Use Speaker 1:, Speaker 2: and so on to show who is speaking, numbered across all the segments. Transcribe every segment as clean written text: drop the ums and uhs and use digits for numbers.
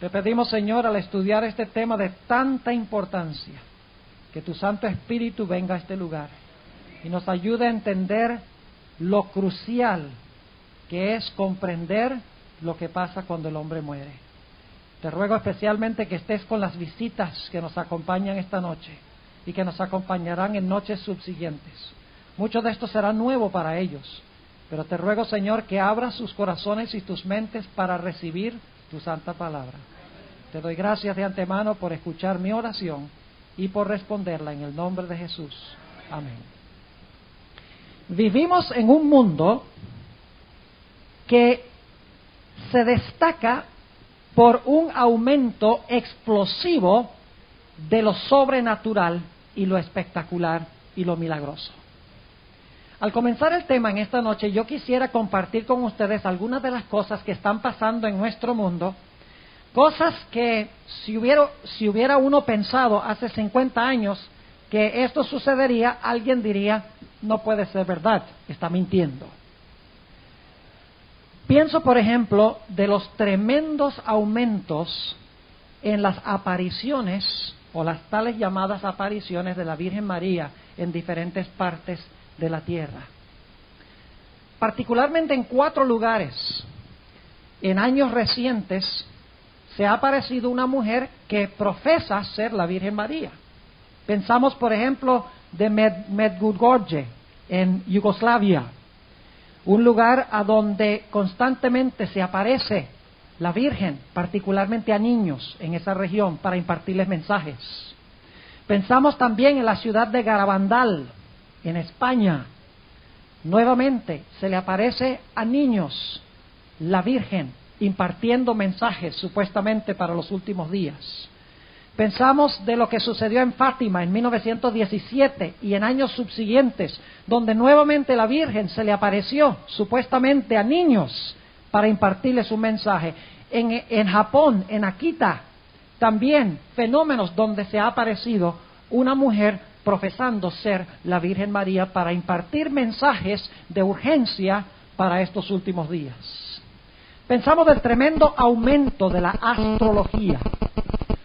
Speaker 1: Te pedimos, Señor, al estudiar este tema de tanta importancia, que tu Santo Espíritu venga a este lugar y nos ayude a entender lo crucial que es comprender lo que pasa cuando el hombre muere. Te ruego especialmente que estés con las visitas que nos acompañan esta noche y que nos acompañarán en noches subsiguientes. Mucho de esto será nuevo para ellos, pero te ruego, Señor, que abras sus corazones y tus mentes para recibir tu santa palabra. Te doy gracias de antemano por escuchar mi oración y por responderla en el nombre de Jesús. Amén. Vivimos en un mundo que se destaca por un aumento explosivo de lo sobrenatural y lo espectacular y lo milagroso. Al comenzar el tema en esta noche, yo quisiera compartir con ustedes algunas de las cosas que están pasando en nuestro mundo, cosas que si hubiera uno pensado hace 50 años que esto sucedería, alguien diría, no puede ser verdad, está mintiendo. Pienso, por ejemplo, de los tremendos aumentos en las apariciones, o las tales llamadas apariciones de la Virgen María en diferentes partes de la tierra. Particularmente en 4 lugares, en años recientes, se ha aparecido una mujer que profesa ser la Virgen María. Pensamos, por ejemplo, de Medjugorje, en Yugoslavia, un lugar a donde constantemente se aparece la Virgen, particularmente a niños en esa región, para impartirles mensajes. Pensamos también en la ciudad de Garabandal, en España. Nuevamente se le aparece a niños la Virgen, impartiendo mensajes supuestamente para los últimos días. Pensamos de lo que sucedió en Fátima en 1917 y en años subsiguientes, donde nuevamente la Virgen se le apareció supuestamente a niños para impartirles un mensaje. En Japón, en Akita, también fenómenos donde se ha aparecido una mujer profesando ser la Virgen María para impartir mensajes de urgencia para estos últimos días. Pensamos del tremendo aumento de la astrología.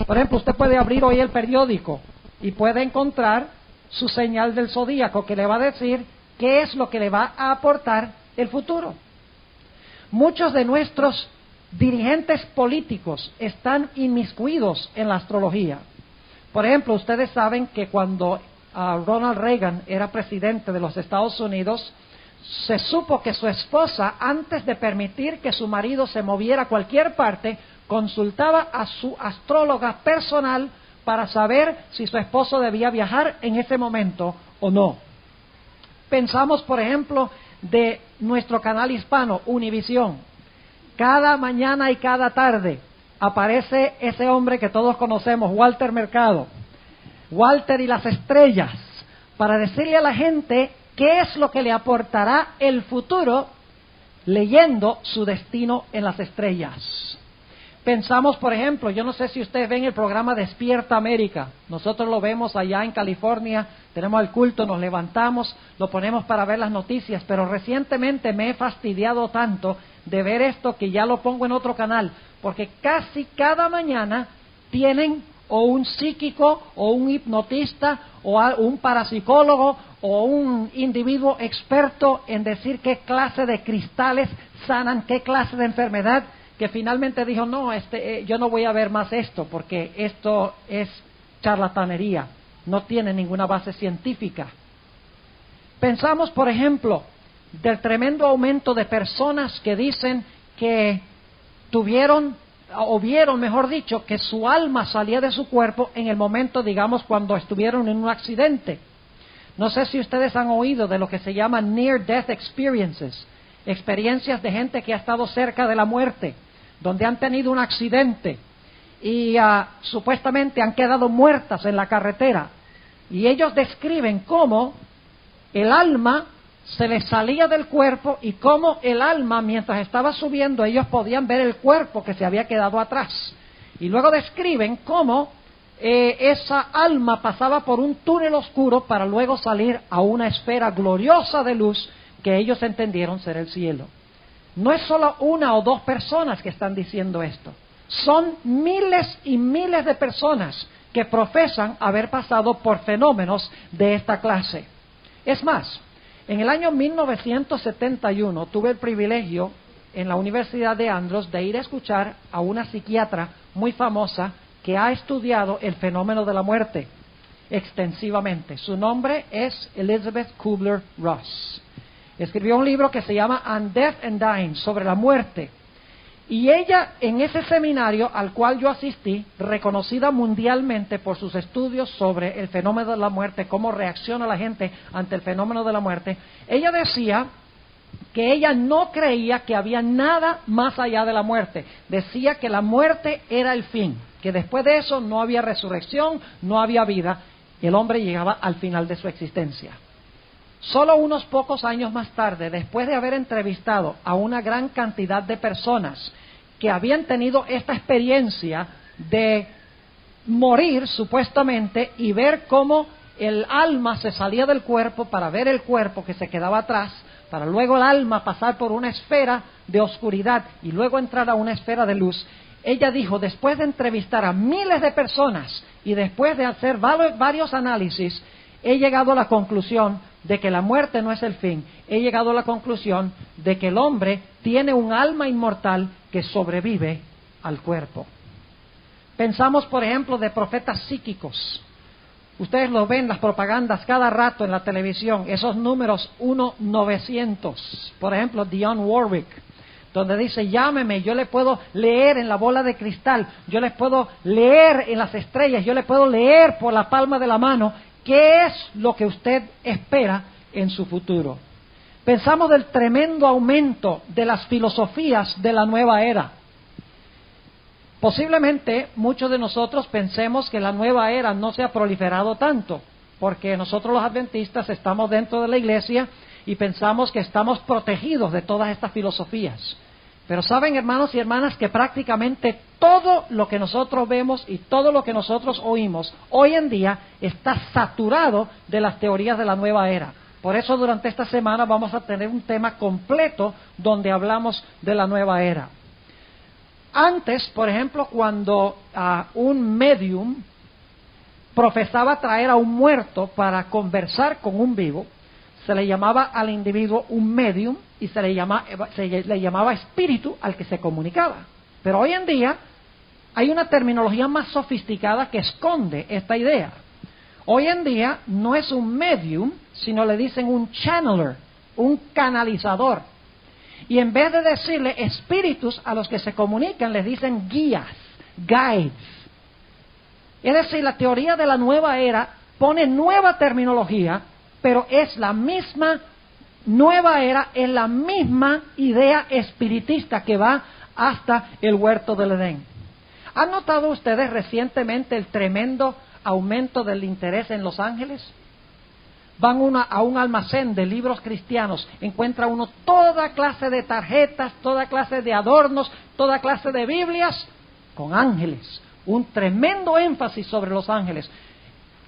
Speaker 1: Por ejemplo, usted puede abrir hoy el periódico y puede encontrar su señal del zodíaco que le va a decir qué es lo que le va a aportar el futuro. Muchos de nuestros dirigentes políticos están inmiscuidos en la astrología. Por ejemplo, ustedes saben que cuando Ronald Reagan era presidente de los Estados Unidos, se supo que su esposa, antes de permitir que su marido se moviera a cualquier parte, consultaba a su astróloga personal para saber si su esposo debía viajar en ese momento o no. Pensamos, por ejemplo, de nuestro canal hispano, Univisión. Cada mañana y cada tarde aparece ese hombre que todos conocemos, Walter Mercado, Walter y las estrellas, para decirle a la gente qué es lo que le aportará el futuro leyendo su destino en las estrellas. Pensamos, por ejemplo, yo no sé si ustedes ven el programa Despierta América. Nosotros lo vemos allá en California, tenemos el culto, nos levantamos, lo ponemos para ver las noticias, pero recientemente me he fastidiado tanto de ver esto que ya lo pongo en otro canal, porque casi cada mañana tienen o un psíquico, o un hipnotista, o un parapsicólogo, o un individuo experto en decir qué clase de cristales sanan, qué clase de enfermedad, que finalmente dijo, no, yo no voy a ver más esto, porque esto es charlatanería, no tiene ninguna base científica. Pensamos, por ejemplo, del tremendo aumento de personas que dicen que tuvieron, o vieron, mejor dicho, que su alma salía de su cuerpo en el momento, digamos, cuando estuvieron en un accidente. No sé si ustedes han oído de lo que se llama Near Death Experiences, experiencias de gente que ha estado cerca de la muerte, donde han tenido un accidente y supuestamente han quedado muertas en la carretera. Y ellos describen cómo el alma se les salía del cuerpo y cómo el alma, mientras estaba subiendo, ellos podían ver el cuerpo que se había quedado atrás. Y luego describen cómo esa alma pasaba por un túnel oscuro para luego salir a una esfera gloriosa de luz que ellos entendieron ser el cielo. No es solo 1 o 2 personas que están diciendo esto. Son miles y miles de personas que profesan haber pasado por fenómenos de esta clase. Es más, en el año 1971 tuve el privilegio en la Universidad de Andros de ir a escuchar a una psiquiatra muy famosa que ha estudiado el fenómeno de la muerte extensivamente. Su nombre es Elizabeth Kubler-Ross. Escribió un libro que se llama On Death and Dying, sobre la muerte. Y ella, en ese seminario al cual yo asistí, reconocida mundialmente por sus estudios sobre el fenómeno de la muerte, cómo reacciona la gente ante el fenómeno de la muerte, ella decía que ella no creía que había nada más allá de la muerte. Decía que la muerte era el fin, que después de eso no había resurrección, no había vida, y el hombre llegaba al final de su existencia. Solo unos pocos años más tarde, después de haber entrevistado a una gran cantidad de personas que habían tenido esta experiencia de morir supuestamente y ver cómo el alma se salía del cuerpo para ver el cuerpo que se quedaba atrás, para luego el alma pasar por una esfera de oscuridad y luego entrar a una esfera de luz, ella dijo, después de entrevistar a miles de personas y después de hacer varios análisis, he llegado a la conclusión de que la muerte no es el fin. He llegado a la conclusión de que el hombre tiene un alma inmortal que sobrevive al cuerpo. Pensamos, por ejemplo, de profetas psíquicos. Ustedes lo ven, las propagandas cada rato en la televisión, esos números 1-900. Por ejemplo, Dionne Warwick, donde dice, llámeme, yo le puedo leer en la bola de cristal, yo les puedo leer en las estrellas, yo le puedo leer por la palma de la mano qué es lo que usted espera en su futuro. Pensamos del tremendo aumento de las filosofías de la nueva era. Posiblemente muchos de nosotros pensemos que la nueva era no se ha proliferado tanto, porque nosotros los adventistas estamos dentro de la iglesia y pensamos que estamos protegidos de todas estas filosofías. Pero saben, hermanos y hermanas, que prácticamente todo lo que nosotros vemos y todo lo que nosotros oímos hoy en día está saturado de las teorías de la nueva era. Por eso durante esta semana vamos a tener un tema completo donde hablamos de la nueva era. Antes, por ejemplo, cuando un medium profesaba traer a un muerto para conversar con un vivo, se le llamaba al individuo un medium y se le llamaba espíritu al que se comunicaba. Pero hoy en día hay una terminología más sofisticada que esconde esta idea. Hoy en día no es un medium, sino le dicen un channeler, un canalizador. Y en vez de decirle espíritus a los que se comunican, les dicen guías, guides. Es decir, la teoría de la nueva era pone nueva terminología, pero es la misma nueva era, es la misma idea espiritista que va hasta el huerto del Edén. ¿Han notado ustedes recientemente el tremendo aumento del interés en los ángeles? Van a un almacén de libros cristianos, encuentra uno toda clase de tarjetas, toda clase de adornos, toda clase de Biblias con ángeles. Un tremendo énfasis sobre los ángeles.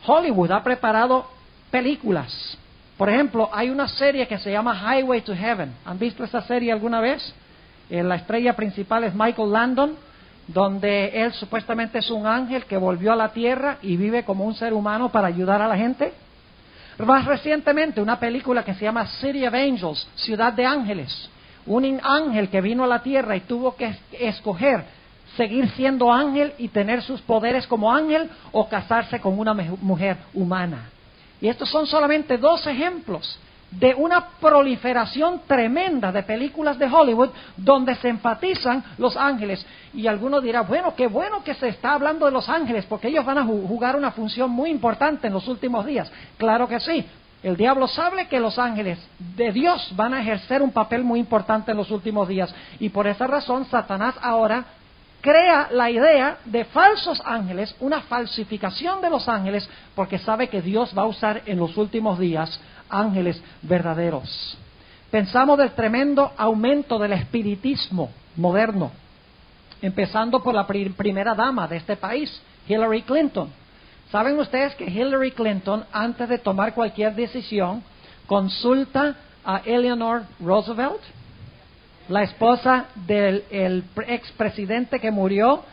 Speaker 1: Hollywood ha preparado películas. Por ejemplo, hay una serie que se llama Highway to Heaven. ¿Han visto esa serie alguna vez? La estrella principal es Michael Landon, donde él supuestamente es un ángel que volvió a la tierra y vive como un ser humano para ayudar a la gente. Más recientemente, una película que se llama City of Angels, Ciudad de Ángeles. Un ángel que vino a la tierra y tuvo que escoger seguir siendo ángel y tener sus poderes como ángel o casarse con una mujer humana. Y estos son solamente dos ejemplos de una proliferación tremenda de películas de Hollywood donde se enfatizan los ángeles. Y algunos dirán, bueno, qué bueno que se está hablando de los ángeles porque ellos van a jugar una función muy importante en los últimos días. Claro que sí. El diablo sabe que los ángeles de Dios van a ejercer un papel muy importante en los últimos días. Y por esa razón Satanás ahora crea la idea de falsos ángeles, una falsificación de los ángeles, porque sabe que Dios va a usar en los últimos días ángeles verdaderos. Pensamos del tremendo aumento del espiritismo moderno, empezando por la primera dama de este país, Hillary Clinton. ¿Saben ustedes que Hillary Clinton, antes de tomar cualquier decisión, consulta a Eleanor Roosevelt? la esposa del expresidente que murió,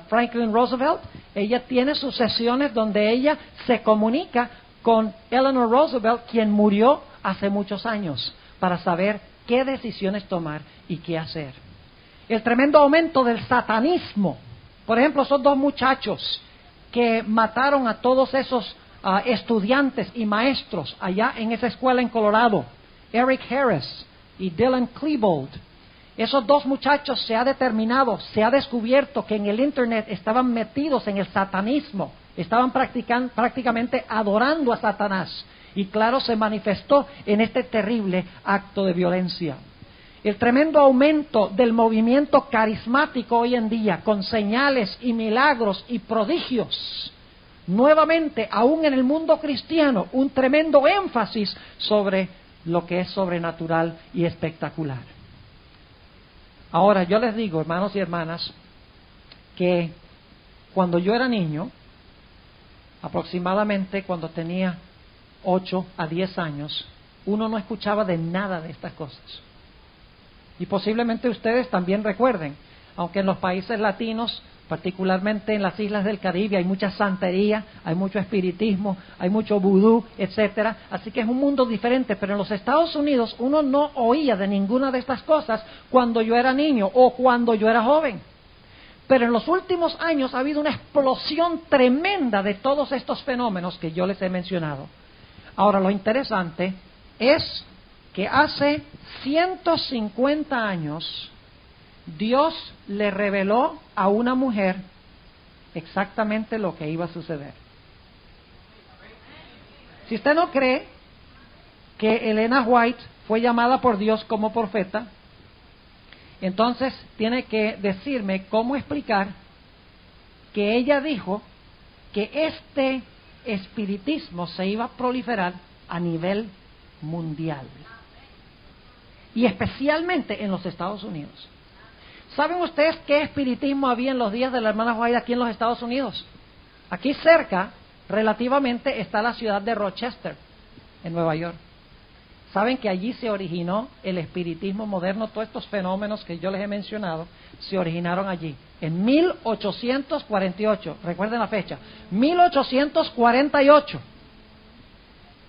Speaker 1: Franklin Roosevelt. Ella tiene sus sesiones donde ella se comunica con Eleanor Roosevelt, quien murió hace muchos años, para saber qué decisiones tomar y qué hacer. El tremendo aumento del satanismo. Por ejemplo, esos dos muchachos que mataron a todos esos estudiantes y maestros allá en esa escuela en Colorado, Eric Harris y Dylan Klebold. Esos dos muchachos se ha descubierto que en el Internet estaban metidos en el satanismo, estaban prácticamente adorando a Satanás. Y claro, se manifestó en este terrible acto de violencia. El tremendo aumento del movimiento carismático hoy en día, con señales y milagros y prodigios. Nuevamente, aún en el mundo cristiano, un tremendo énfasis sobre lo que es sobrenatural y espectacular. Ahora, yo les digo, hermanos y hermanas, que cuando yo era niño, aproximadamente cuando tenía 8 a 10 años, uno no escuchaba de nada de estas cosas. Y posiblemente ustedes también recuerden, aunque en los países latinos, particularmente en las islas del Caribe, hay mucha santería, hay mucho espiritismo, hay mucho vudú, etcétera. Así que es un mundo diferente, pero en los Estados Unidos uno no oía de ninguna de estas cosas cuando yo era niño o cuando yo era joven. Pero en los últimos años ha habido una explosión tremenda de todos estos fenómenos que yo les he mencionado. Ahora, lo interesante es que hace 150 años Dios le reveló a una mujer exactamente lo que iba a suceder. Si usted no cree que Elena White fue llamada por Dios como profeta, entonces tiene que decirme cómo explicar que ella dijo que este espiritismo se iba a proliferar a nivel mundial y especialmente en los Estados Unidos. ¿Saben ustedes qué espiritismo había en los días de la hermana White aquí en los Estados Unidos? Aquí cerca, relativamente, está la ciudad de Rochester, en Nueva York. ¿Saben que allí se originó el espiritismo moderno? Todos estos fenómenos que yo les he mencionado se originaron allí, en 1848. Recuerden la fecha, 1848.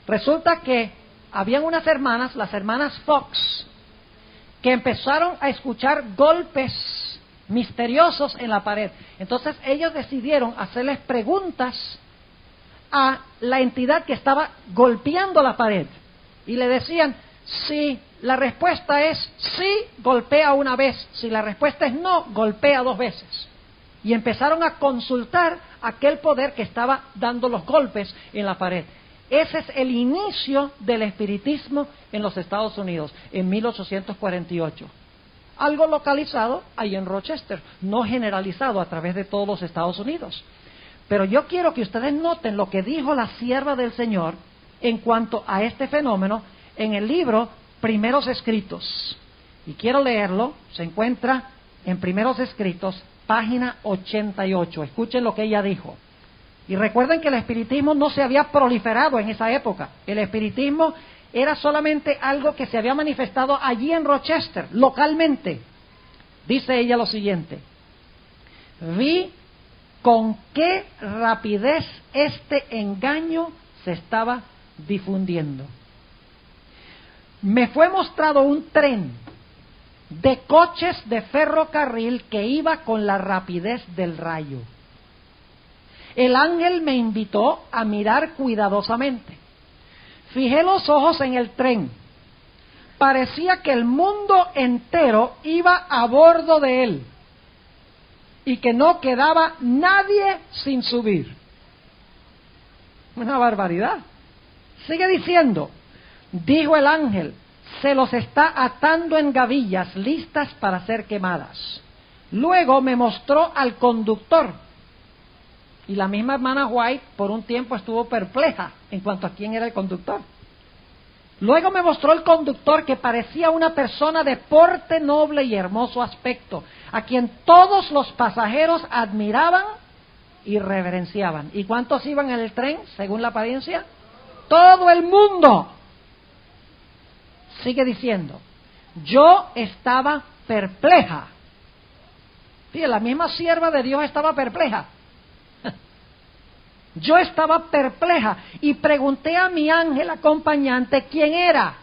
Speaker 1: Resulta que habían unas hermanas, las hermanas Fox, que empezaron a escuchar golpes misteriosos en la pared. Entonces ellos decidieron hacerles preguntas a la entidad que estaba golpeando la pared. Y le decían, si la respuesta es sí, golpea una vez. Si la respuesta es no, golpea 2 veces. Y empezaron a consultar aquel poder que estaba dando los golpes en la pared. Ese es el inicio del espiritismo en los Estados Unidos, en 1848. Algo localizado ahí en Rochester, no generalizado a través de todos los Estados Unidos. Pero yo quiero que ustedes noten lo que dijo la sierva del Señor en cuanto a este fenómeno en el libro Primeros Escritos. Y quiero leerlo, se encuentra en Primeros Escritos, página 88. Escuchen lo que ella dijo. Y recuerden que el espiritismo no se había proliferado en esa época. El espiritismo era solamente algo que se había manifestado allí en Rochester, localmente. Dice ella lo siguiente: vi con qué rapidez este engaño se estaba difundiendo. Me fue mostrado un tren de coches de ferrocarril que iba con la rapidez del rayo. El ángel me invitó a mirar cuidadosamente. Fijé los ojos en el tren. Parecía que el mundo entero iba a bordo de él y que no quedaba nadie sin subir. Una barbaridad. Sigue diciendo, dijo el ángel, se los está atando en gavillas listas para ser quemadas. Luego me mostró al conductor. Y la misma hermana White por un tiempo estuvo perpleja en cuanto a quién era el conductor. Luego me mostró el conductor, que parecía una persona de porte noble y hermoso aspecto, a quien todos los pasajeros admiraban y reverenciaban. ¿Y cuántos iban en el tren, según la apariencia? ¡Todo el mundo! Sigue diciendo, yo estaba perpleja. Fíjate, la misma sierva de Dios estaba perpleja. Yo estaba perpleja y pregunté a mi ángel acompañante quién era.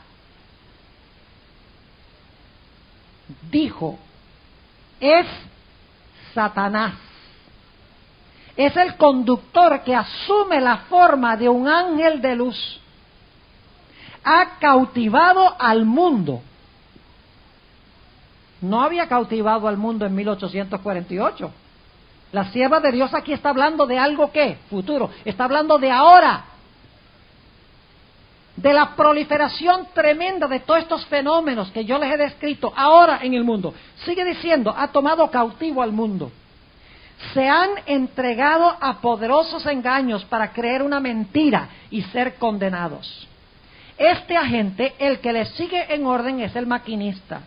Speaker 1: Dijo, es Satanás. Es el conductor que asume la forma de un ángel de luz. Ha cautivado al mundo. No había cautivado al mundo en 1848. La sierva de Dios aquí está hablando de algo que, futuro, está hablando de ahora. De la proliferación tremenda de todos estos fenómenos que yo les he descrito ahora en el mundo. Sigue diciendo, ha tomado cautivo al mundo. Se han entregado a poderosos engaños para creer una mentira y ser condenados. Este agente, el que le sigue en orden, es el maquinista.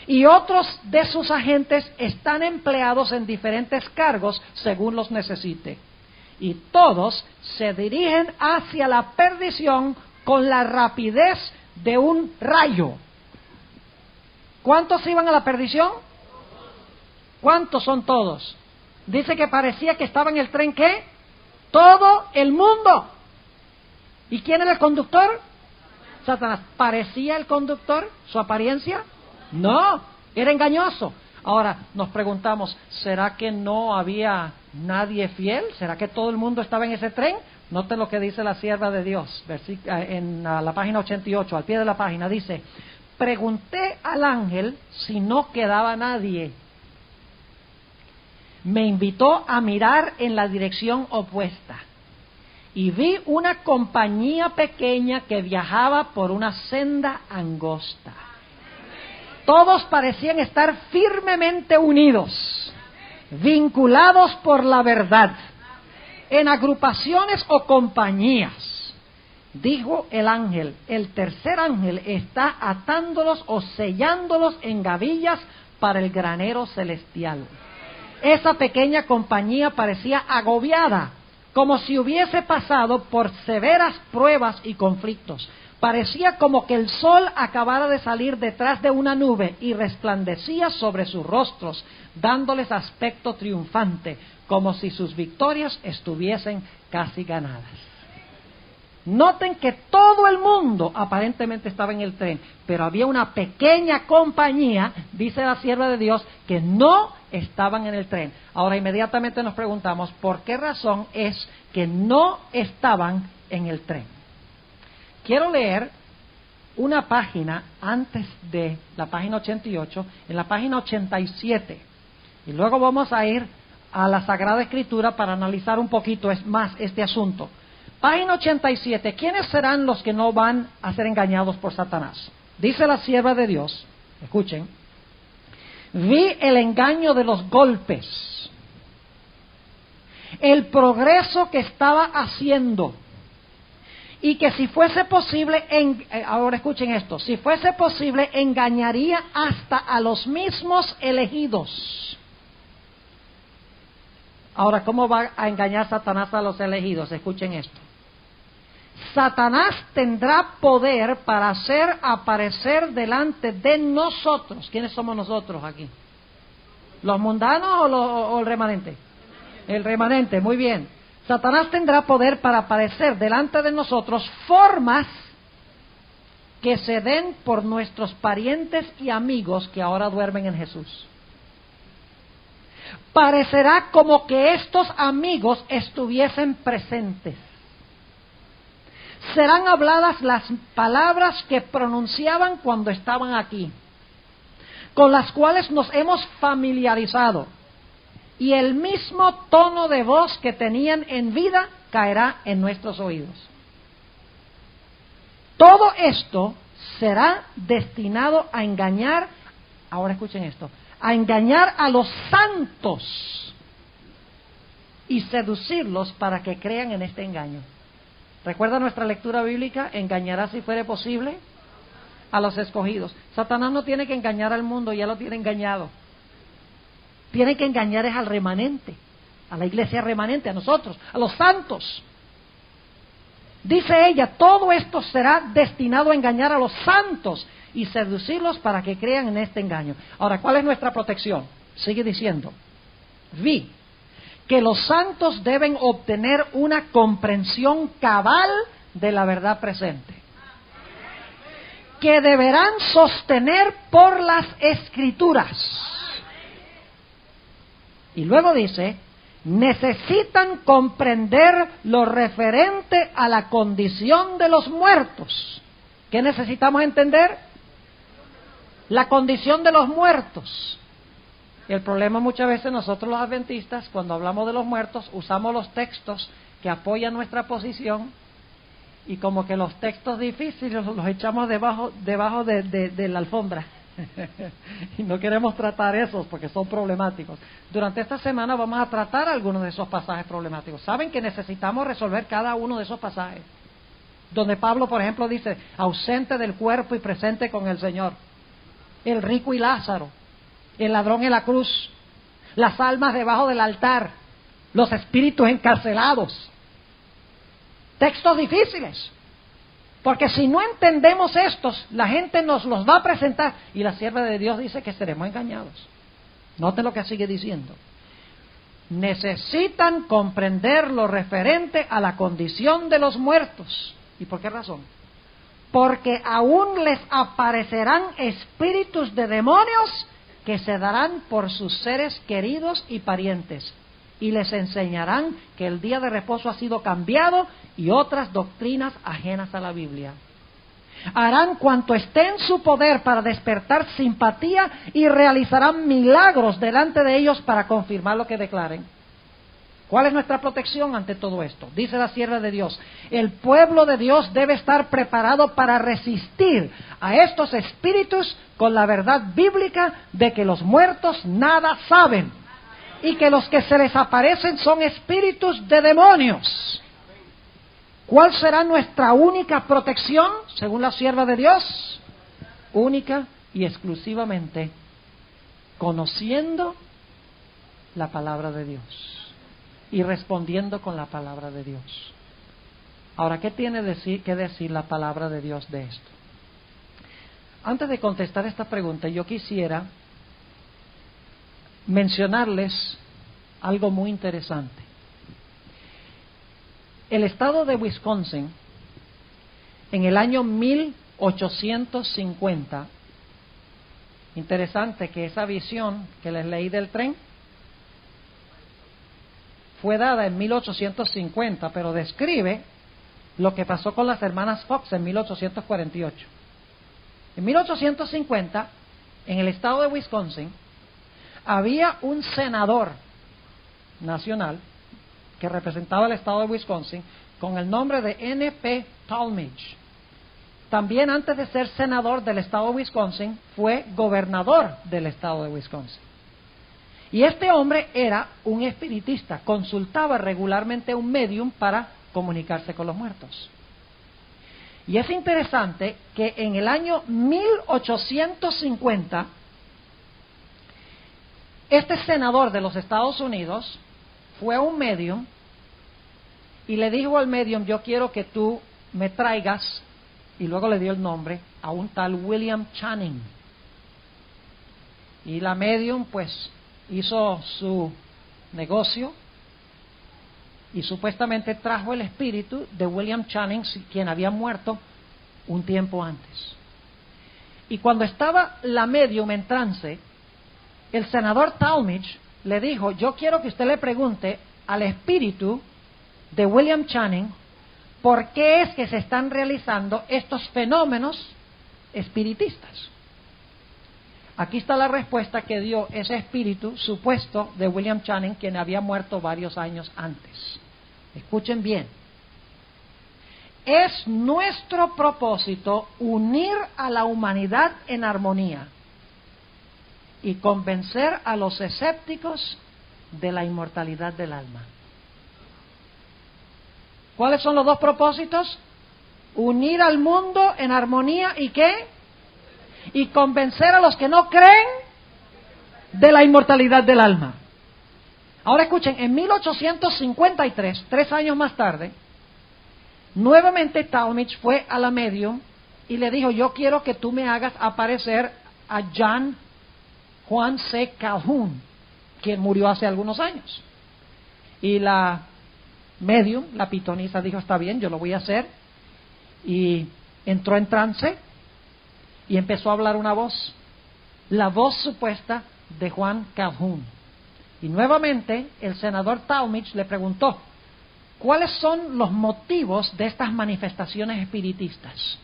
Speaker 1: Y otros de sus agentes están empleados en diferentes cargos según los necesite. Y todos se dirigen hacia la perdición con la rapidez de un rayo. ¿Cuántos iban a la perdición? ¿Cuántos son todos? Dice que parecía que estaba en el tren, ¿qué? Todo el mundo. ¿Y quién era el conductor? Satanás. ¿Parecía el conductor? ¿Su apariencia? No, era engañoso. Ahora nos preguntamos, ¿será que no había nadie fiel? ¿Será que todo el mundo estaba en ese tren? Noten lo que dice la sierva de Dios, en la página 88, al pie de la página, dice, pregunté al ángel si no quedaba nadie. Me invitó a mirar en la dirección opuesta y vi una compañía pequeña que viajaba por una senda angosta. Todos parecían estar firmemente unidos, vinculados por la verdad, en agrupaciones o compañías. Dijo el ángel, el tercer ángel está atándolos o sellándolos en gavillas para el granero celestial. Esa pequeña compañía parecía agobiada, como si hubiese pasado por severas pruebas y conflictos. Parecía como que el sol acabara de salir detrás de una nube y resplandecía sobre sus rostros, dándoles aspecto triunfante, como si sus victorias estuviesen casi ganadas. Noten que todo el mundo aparentemente estaba en el tren, pero había una pequeña compañía, dice la sierva de Dios, que no estaban en el tren. Ahora inmediatamente nos preguntamos, ¿por qué razón es que no estaban en el tren? Quiero leer una página antes de la página 88, en la página 87, y luego vamos a ir a la Sagrada Escritura para analizar un poquito más este asunto. Página 87, ¿quiénes serán los que no van a ser engañados por Satanás? Dice la sierva de Dios, escuchen, vi el engaño de los golpes, el progreso que estaba haciendo, y que si fuese posible, ahora escuchen esto, si fuese posible engañaría hasta a los mismos elegidos. Ahora, ¿cómo va a engañar Satanás a los elegidos? Escuchen esto. Satanás tendrá poder para hacer aparecer delante de nosotros. ¿Quiénes somos nosotros aquí? ¿Los mundanos o el remanente? El remanente, muy bien. Satanás tendrá poder para aparecer delante de nosotros formas que se den por nuestros parientes y amigos que ahora duermen en Jesús. Parecerá como que estos amigos estuviesen presentes. Serán habladas las palabras que pronunciaban cuando estaban aquí, con las cuales nos hemos familiarizado. Y el mismo tono de voz que tenían en vida caerá en nuestros oídos. Todo esto será destinado a engañar, ahora escuchen esto, a engañar a los santos y seducirlos para que crean en este engaño. ¿Recuerda nuestra lectura bíblica? Engañará si fuere posible a los escogidos. Satanás no tiene que engañar al mundo, ya lo tiene engañado. Tiene que engañar es al remanente, a la iglesia remanente, a nosotros, a los santos. Dice ella, todo esto será destinado a engañar a los santos y seducirlos para que crean en este engaño. Ahora, ¿cuál es nuestra protección? Sigue diciendo, vi que los santos deben obtener una comprensión cabal de la verdad presente, que deberán sostener por las Escrituras. Y luego dice, necesitan comprender lo referente a la condición de los muertos. ¿Qué necesitamos entender? La condición de los muertos. El problema muchas veces nosotros los adventistas, cuando hablamos de los muertos, usamos los textos que apoyan nuestra posición y como que los textos difíciles los echamos debajo de la alfombra. Y no queremos tratar esos porque son problemáticos. Durante esta semana vamos a tratar algunos de esos pasajes problemáticos. Saben que necesitamos resolver cada uno de esos pasajes, donde Pablo, por ejemplo, dice ausente del cuerpo y presente con el Señor, el rico y Lázaro, el ladrón en la cruz, las almas debajo del altar, los espíritus encarcelados. Textos difíciles, porque si no entendemos estos, la gente nos los va a presentar y la sierva de Dios dice que seremos engañados. Noten lo que sigue diciendo. Necesitan comprender lo referente a la condición de los muertos. ¿Y por qué razón? Porque aún les aparecerán espíritus de demonios que se darán por sus seres queridos y parientes, y les enseñarán que el día de reposo ha sido cambiado y otras doctrinas ajenas a la Biblia. Harán cuanto esté en su poder para despertar simpatía y realizarán milagros delante de ellos para confirmar lo que declaren. ¿Cuál es nuestra protección ante todo esto? Dice la sierva de Dios, el pueblo de Dios debe estar preparado para resistir a estos espíritus con la verdad bíblica de que los muertos nada saben y que los que se les aparecen son espíritus de demonios. ¿Cuál será nuestra única protección, según la sierva de Dios? Única y exclusivamente conociendo la palabra de Dios y respondiendo con la palabra de Dios. Ahora, ¿qué tiene que decir la palabra de Dios de esto? Antes de contestar esta pregunta, yo quisiera mencionarles algo muy interesante. El estado de Wisconsin, en el año 1850, interesante que esa visión que les leí del tren fue dada en 1850, pero describe lo que pasó con las hermanas Fox en 1848. En 1850, en el estado de Wisconsin, había un senador nacional que representaba el estado de Wisconsin con el nombre de N.P. Talmadge. También antes de ser senador del estado de Wisconsin, fue gobernador del estado de Wisconsin. Y este hombre era un espiritista, consultaba regularmente a un medium para comunicarse con los muertos. Y es interesante que en el año 1850, este senador de los Estados Unidos fue a un medium y le dijo al medium, yo quiero que tú me traigas, y luego le dio el nombre, a un tal William Channing. Y la medium pues hizo su negocio y supuestamente trajo el espíritu de William Channing, quien había muerto un tiempo antes. Y cuando estaba la medium en trance, el senador Talmadge le dijo, yo quiero que usted le pregunte al espíritu de William Channing por qué es que se están realizando estos fenómenos espiritistas. Aquí está la respuesta que dio ese espíritu supuesto de William Channing, quien había muerto varios años antes. Escuchen bien. Es nuestro propósito unir a la humanidad en armonía y convencer a los escépticos de la inmortalidad del alma. ¿Cuáles son los dos propósitos? Unir al mundo en armonía y ¿qué? Y convencer a los que no creen de la inmortalidad del alma. Ahora escuchen, en 1853, 3 años más tarde, nuevamente Talmadge fue a la medium y le dijo, yo quiero que tú me hagas aparecer a Juan C. Calhoun, quien murió hace algunos años. Y la medium, la pitonisa, dijo, está bien, yo lo voy a hacer. Y entró en trance y empezó a hablar una voz, la voz supuesta de Juan Calhoun. Y nuevamente el senador Talmadge le preguntó, ¿cuáles son los motivos de estas manifestaciones espiritistas?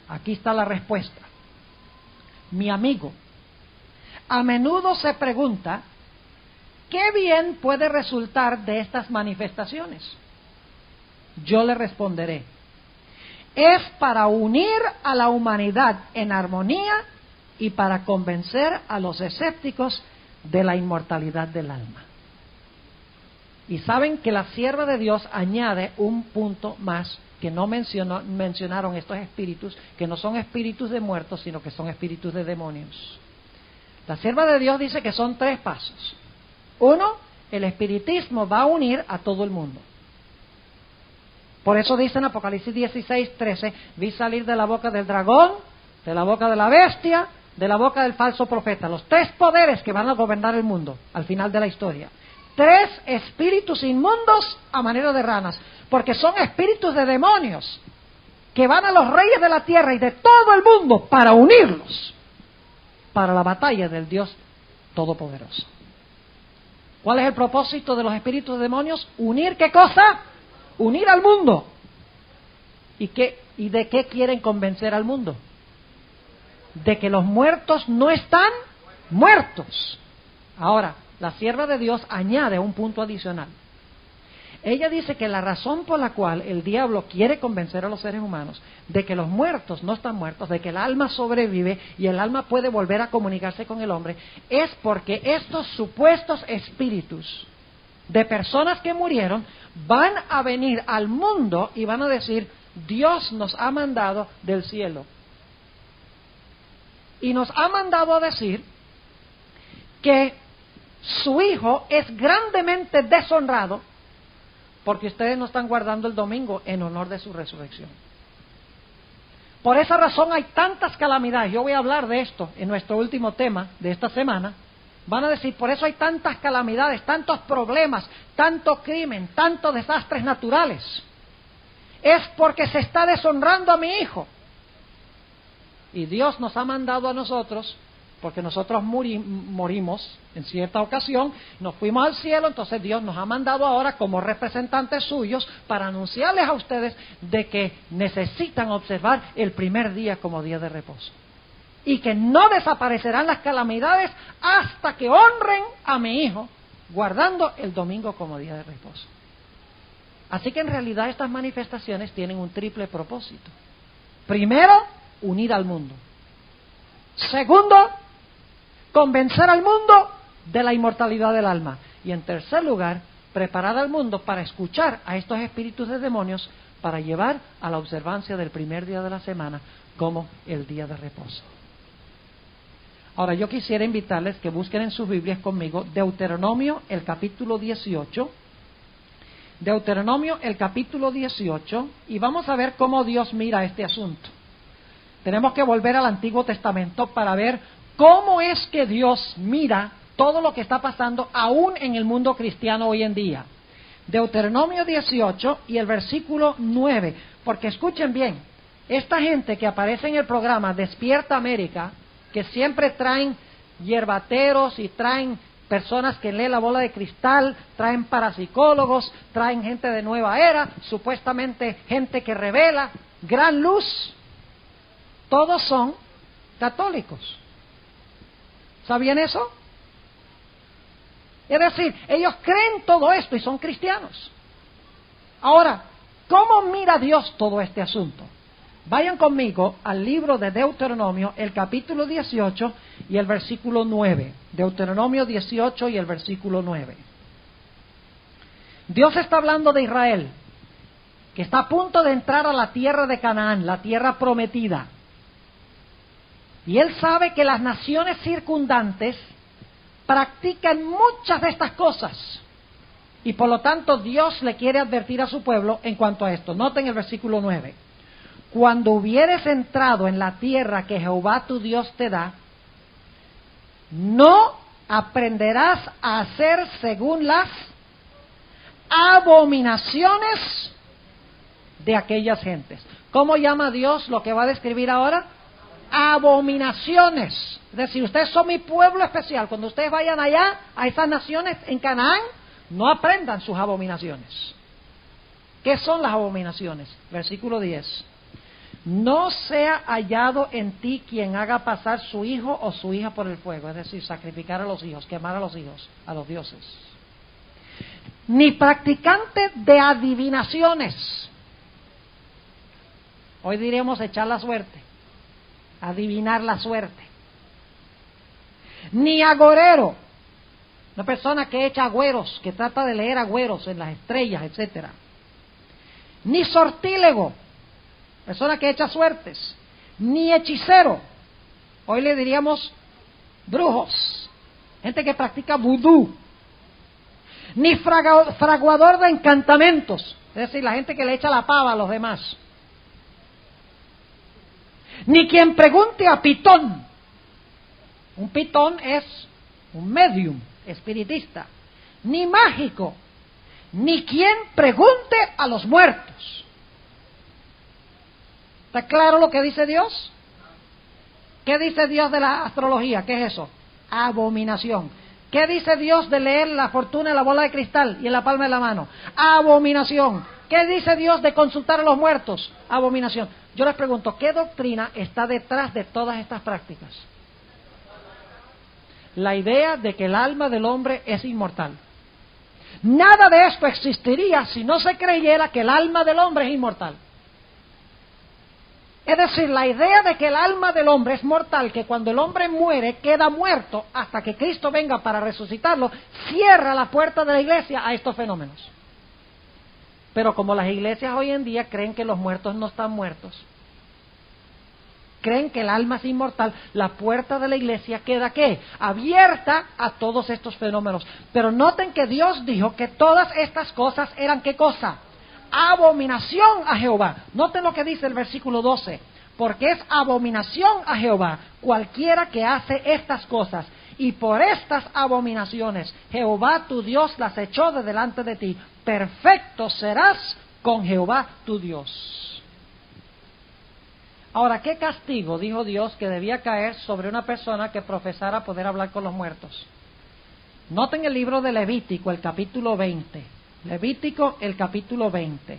Speaker 1: Aquí está la respuesta. Mi amigo, a menudo se pregunta, ¿qué bien puede resultar de estas manifestaciones? Yo le responderé, es para unir a la humanidad en armonía y para convencer a los escépticos de la inmortalidad del alma. Y saben que la sierva de Dios añade un punto más que no mencionaron estos espíritus, que no son espíritus de muertos, sino que son espíritus de demonios. La sierva de Dios dice que son 3 pasos. 1, el espiritismo va a unir a todo el mundo. Por eso dice en Apocalipsis 16:13, vi salir de la boca del dragón, de la boca de la bestia, de la boca del falso profeta, los 3 poderes que van a gobernar el mundo al final de la historia. 3 espíritus inmundos a manera de ranas, porque son espíritus de demonios que van a los reyes de la tierra y de todo el mundo para unirlos para la batalla del Dios Todopoderoso. ¿Cuál es el propósito de los espíritus de demonios? ¿Unir qué cosa? Unir al mundo. ¿Y de qué quieren convencer al mundo? De que los muertos no están muertos. Ahora, la sierva de Dios añade un punto adicional. Ella dice que la razón por la cual el diablo quiere convencer a los seres humanos de que los muertos no están muertos, de que el alma sobrevive y el alma puede volver a comunicarse con el hombre, es porque estos supuestos espíritus de personas que murieron van a venir al mundo y van a decir, Dios nos ha mandado del cielo y nos ha mandado a decir que su hijo es grandemente deshonrado porque ustedes no están guardando el domingo en honor de su resurrección. Por esa razón hay tantas calamidades. Yo voy a hablar de esto en nuestro último tema de esta semana. Van a decir, por eso hay tantas calamidades, tantos problemas, tanto crimen, tantos desastres naturales. Es porque se está deshonrando a mi hijo. Y Dios nos ha mandado a nosotros, porque nosotros morimos en cierta ocasión, nos fuimos al cielo, entonces Dios nos ha mandado ahora como representantes suyos para anunciarles a ustedes de que necesitan observar el primer día como día de reposo. Y que no desaparecerán las calamidades hasta que honren a mi hijo, guardando el domingo como día de reposo. Así que en realidad estas manifestaciones tienen un triple propósito. Primero, unir al mundo. Segundo, convencer al mundo de la inmortalidad del alma. Y en tercer lugar, preparar al mundo para escuchar a estos espíritus de demonios para llevar a la observancia del primer día de la semana como el día de reposo. Ahora yo quisiera invitarles que busquen en sus Biblias conmigo Deuteronomio el capítulo 18. Deuteronomio el capítulo 18 y vamos a ver cómo Dios mira este asunto. Tenemos que volver al Antiguo Testamento para ver cómo es que Dios mira todo lo que está pasando aún en el mundo cristiano hoy en día. Deuteronomio 18 y el versículo 9, porque escuchen bien, esta gente que aparece en el programa Despierta América, que siempre traen hierbateros y traen personas que leen la bola de cristal, traen parapsicólogos, traen gente de nueva era, supuestamente gente que revela gran luz, todos son católicos. ¿Sabían eso? Es decir, ellos creen todo esto y son cristianos. Ahora, ¿cómo mira Dios todo este asunto? Vayan conmigo al libro de Deuteronomio, el capítulo 18 y el versículo 9. Deuteronomio 18 y el versículo 9. Dios está hablando de Israel, que está a punto de entrar a la tierra de Canaán, la tierra prometida. Y Él sabe que las naciones circundantes practican muchas de estas cosas. Y por lo tanto Dios le quiere advertir a su pueblo en cuanto a esto. Noten el versículo 9. cuando hubieres entrado en la tierra que Jehová tu Dios te da, no aprenderás a hacer según las abominaciones de aquellas gentes. ¿Cómo llama Dios lo que va a describir ahora? Abominaciones. Es decir, ustedes son mi pueblo especial. Cuando ustedes vayan allá, a esas naciones en Canaán, no aprendan sus abominaciones. ¿Qué son las abominaciones? Versículo 10. No sea hallado en ti quien haga pasar su hijo o su hija por el fuego, es decir, sacrificar a los hijos, quemar a los hijos, a los dioses. Ni practicante de adivinaciones. Hoy diríamos echar la suerte, adivinar la suerte. Ni agorero, una persona que echa agüeros, que trata de leer agüeros en las estrellas, etcétera. Ni sortílego, persona que echa suertes. Ni hechicero, hoy le diríamos brujos, gente que practica vudú. Ni fraguador de encantamentos, es decir, la gente que le echa la pava a los demás. Ni quien pregunte a pitón. Un pitón es un medium, espiritista. Ni mágico, ni quien pregunte a los muertos. ¿Está claro lo que dice Dios? ¿Qué dice Dios de la astrología? ¿Qué es eso? Abominación. ¿Qué dice Dios de leer la fortuna en la bola de cristal y en la palma de la mano? Abominación. ¿Qué dice Dios de consultar a los muertos? Abominación. Yo les pregunto, ¿qué doctrina está detrás de todas estas prácticas? La idea de que el alma del hombre es inmortal. Nada de esto existiría si no se creyera que el alma del hombre es inmortal. Es decir, la idea de que el alma del hombre es mortal, que cuando el hombre muere queda muerto hasta que Cristo venga para resucitarlo, cierra la puerta de la iglesia a estos fenómenos. Pero como las iglesias hoy en día creen que los muertos no están muertos, creen que el alma es inmortal, la puerta de la iglesia queda ¿qué? Abierta a todos estos fenómenos. Pero noten que Dios dijo que todas estas cosas eran ¿qué cosa? Abominación a Jehová. Noten lo que dice el versículo 12. Porque es abominación a Jehová cualquiera que hace estas cosas. Y por estas abominaciones Jehová tu Dios las echó de delante de ti. Perfecto serás con Jehová tu Dios. Ahora, ¿qué castigo dijo Dios que debía caer sobre una persona que profesara poder hablar con los muertos? Noten el libro de Levítico, el capítulo 20. Levítico, el capítulo 20.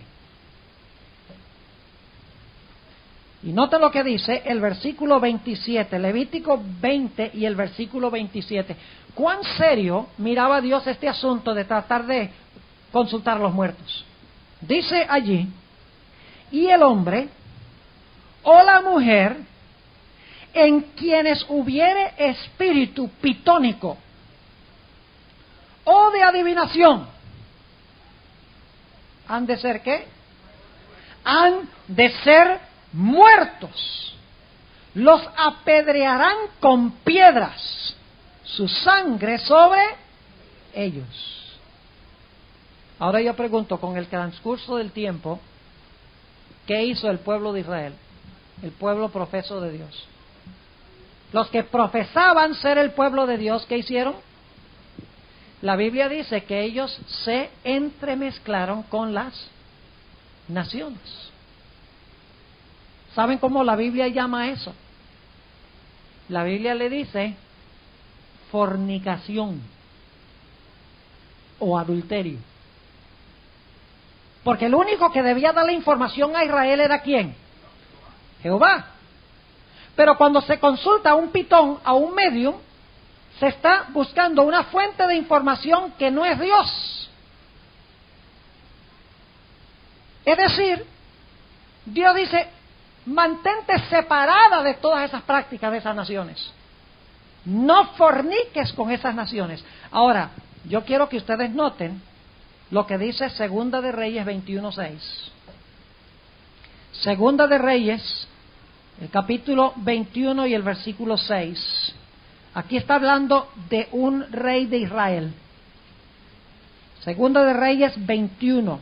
Speaker 1: Y noten lo que dice el versículo 27, Levítico 20 y el versículo 27. ¿Cuán serio miraba Dios este asunto de tratar de consultar a los muertos? Dice allí, y el hombre o la mujer en quienes hubiere espíritu pitónico o de adivinación, ¿han de ser qué? Han de ser muertos. Los apedrearán con piedras, su sangre sobre ellos. Ahora yo pregunto, con el transcurso del tiempo, ¿qué hizo el pueblo de Israel? El pueblo profeso de Dios. Los que profesaban ser el pueblo de Dios, ¿qué hicieron? La Biblia dice que ellos se entremezclaron con las naciones. ¿Saben cómo la Biblia llama eso? La Biblia le dice fornicación o adulterio. Porque el único que debía dar la información a Israel era ¿quién? Jehová. Pero cuando se consulta a un pitón, a un medium, se está buscando una fuente de información que no es Dios. Es decir, Dios dice, mantente separada de todas esas prácticas de esas naciones. No forniques con esas naciones. Ahora, yo quiero que ustedes noten lo que dice Segunda de Reyes 21:6. Segunda de Reyes, el capítulo 21 y el versículo 6. Aquí está hablando de un rey de Israel. Segunda de Reyes 21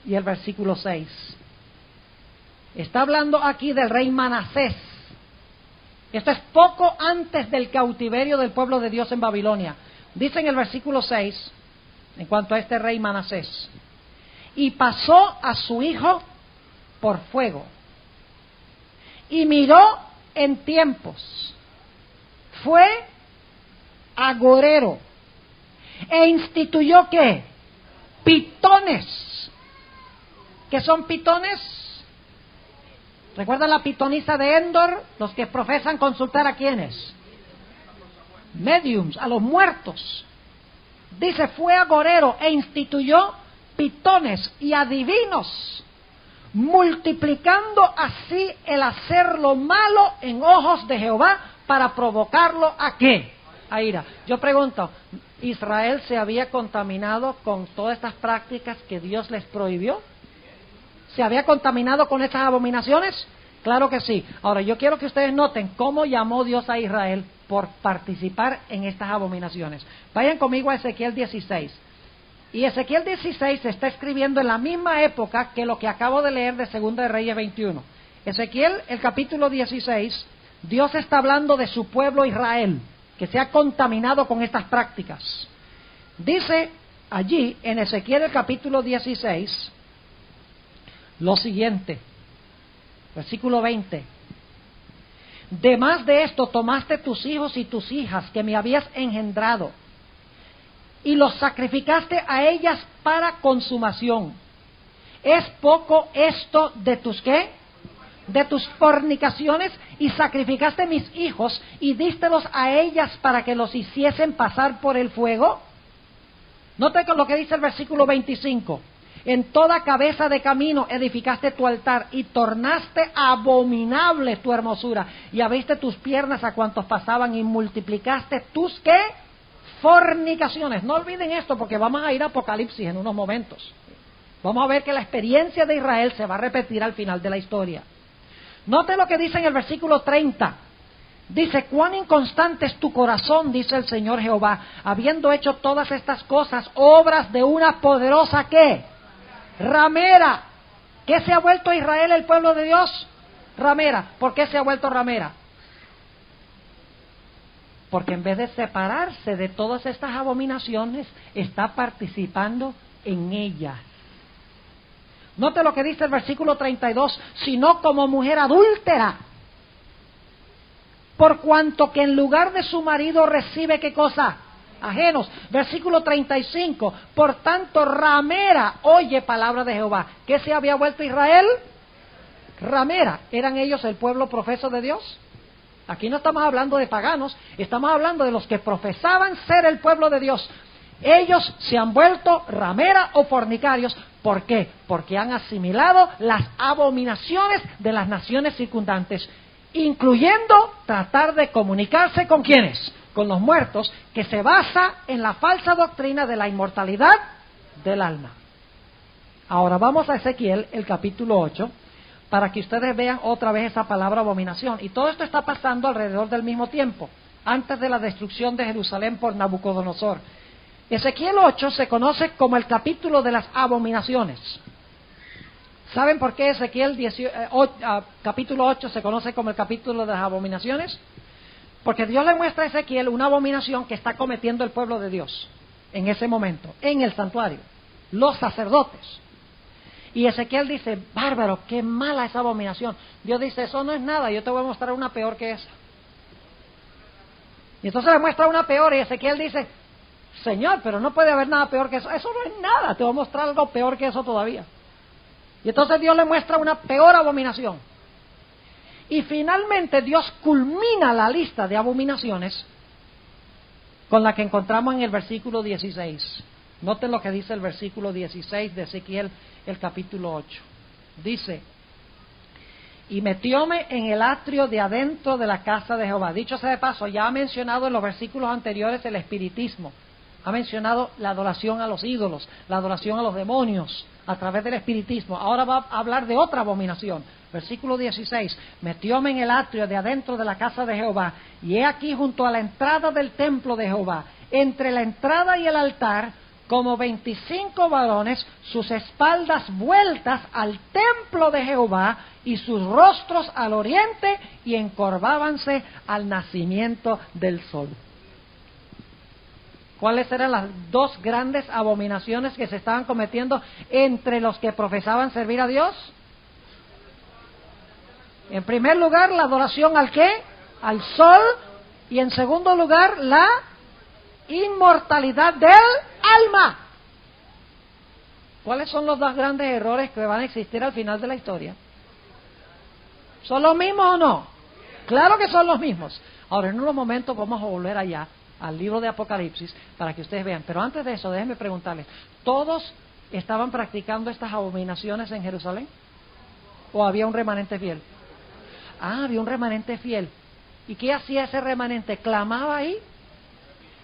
Speaker 1: y el versículo 6. Está hablando aquí del rey Manasés. Esto es poco antes del cautiverio del pueblo de Dios en Babilonia. Dice en el versículo 6, en cuanto a este rey Manasés, y pasó a su hijo por fuego, y miró en tiempos, fue agorero, e instituyó ¿qué? Pitones. ¿Qué son pitones? ¿Recuerdan la pitonisa de Endor? Los que profesan consultar a quiénes. Mediums, a los muertos. Dice, fue agorero e instituyó pitones y adivinos, multiplicando así el hacer lo malo en ojos de Jehová para provocarlo ¿a qué? A ira. Yo pregunto, ¿Israel se había contaminado con todas estas prácticas que Dios les prohibió? ¿Se había contaminado con estas abominaciones? Claro que sí. Ahora, yo quiero que ustedes noten cómo llamó Dios a Israel por participar en estas abominaciones. Vayan conmigo a Ezequiel 16. Y Ezequiel 16 se está escribiendo en la misma época que lo que acabo de leer de Segunda de Reyes 21. Ezequiel, el capítulo 16, Dios está hablando de su pueblo Israel, que se ha contaminado con estas prácticas. Dice allí, en Ezequiel, el capítulo 16, lo siguiente, versículo 20. Demás de esto tomaste tus hijos y tus hijas que me habías engendrado y los sacrificaste a ellas para consumación. ¿Es poco esto de tus qué? De tus fornicaciones, y sacrificaste mis hijos y dístelos a ellas para que los hiciesen pasar por el fuego. Note lo que dice el versículo 25. En toda cabeza de camino edificaste tu altar y tornaste abominable tu hermosura y abriste tus piernas a cuantos pasaban y multiplicaste tus ¿qué? Fornicaciones. No olviden esto porque vamos a ir a Apocalipsis en unos momentos. Vamos a ver que la experiencia de Israel se va a repetir al final de la historia. Note lo que dice en el versículo 30. Dice, cuán inconstante es tu corazón, dice el Señor Jehová, habiendo hecho todas estas cosas, obras de una poderosa ¿qué? Ramera. ¿Qué se ha vuelto Israel, el pueblo de Dios? Ramera. ¿Por qué se ha vuelto ramera? Porque en vez de separarse de todas estas abominaciones, está participando en ellas. Note lo que dice el versículo 32, sino como mujer adúltera, por cuanto que en lugar de su marido recibe ¿qué cosa? Ajenos. Versículo 35, por tanto ramera oye palabra de Jehová. ¿Qué se había vuelto Israel? Ramera. ¿Eran ellos el pueblo profeso de Dios? Aquí no estamos hablando de paganos, estamos hablando de los que profesaban ser el pueblo de Dios. Ellos se han vuelto ramera o fornicarios. ¿Por qué? Porque han asimilado las abominaciones de las naciones circundantes, incluyendo tratar de comunicarse con ¿quiénes? Con los muertos, que se basa en la falsa doctrina de la inmortalidad del alma. Ahora vamos a Ezequiel, el capítulo 8, para que ustedes vean otra vez esa palabra abominación. Y todo esto está pasando alrededor del mismo tiempo, antes de la destrucción de Jerusalén por Nabucodonosor. Ezequiel 8 se conoce como el capítulo de las abominaciones. ¿Saben por qué Ezequiel capítulo 8 se conoce como el capítulo de las abominaciones? Porque Dios le muestra a Ezequiel una abominación que está cometiendo el pueblo de Dios en ese momento, en el santuario, los sacerdotes. Y Ezequiel dice, bárbaro, qué mala esa abominación. Dios dice, eso no es nada, yo te voy a mostrar una peor que esa. Y entonces le muestra una peor y Ezequiel dice, Señor, pero no puede haber nada peor que eso. Eso no es nada, te voy a mostrar algo peor que eso todavía. Y entonces Dios le muestra una peor abominación. Y finalmente Dios culmina la lista de abominaciones con la que encontramos en el versículo 16. Noten lo que dice el versículo 16 de Ezequiel, el capítulo 8. Dice, y metióme en el atrio de adentro de la casa de Jehová. Dicho sea de paso, ya ha mencionado en los versículos anteriores el espiritismo. Ha mencionado la adoración a los ídolos, la adoración a los demonios a través del espiritismo. Ahora va a hablar de otra abominación. Versículo 16, metióme en el atrio de adentro de la casa de Jehová, y he aquí junto a la entrada del templo de Jehová, entre la entrada y el altar, como 25 varones, sus espaldas vueltas al templo de Jehová y sus rostros al oriente, y encorvábanse al nacimiento del sol. ¿Cuáles eran las dos grandes abominaciones que se estaban cometiendo entre los que profesaban servir a Dios? En primer lugar, la adoración ¿al qué? Al sol. Y en segundo lugar, la inmortalidad del alma. ¿Cuáles son los dos grandes errores que van a existir al final de la historia? ¿Son los mismos o no? Claro que son los mismos. Ahora, en unos momentos vamos a volver allá, al libro de Apocalipsis, para que ustedes vean. Pero antes de eso, déjenme preguntarles, ¿todos estaban practicando estas abominaciones en Jerusalén? ¿O había un remanente fiel? Ah, había un remanente fiel. ¿Y qué hacía ese remanente? ¿Clamaba ahí?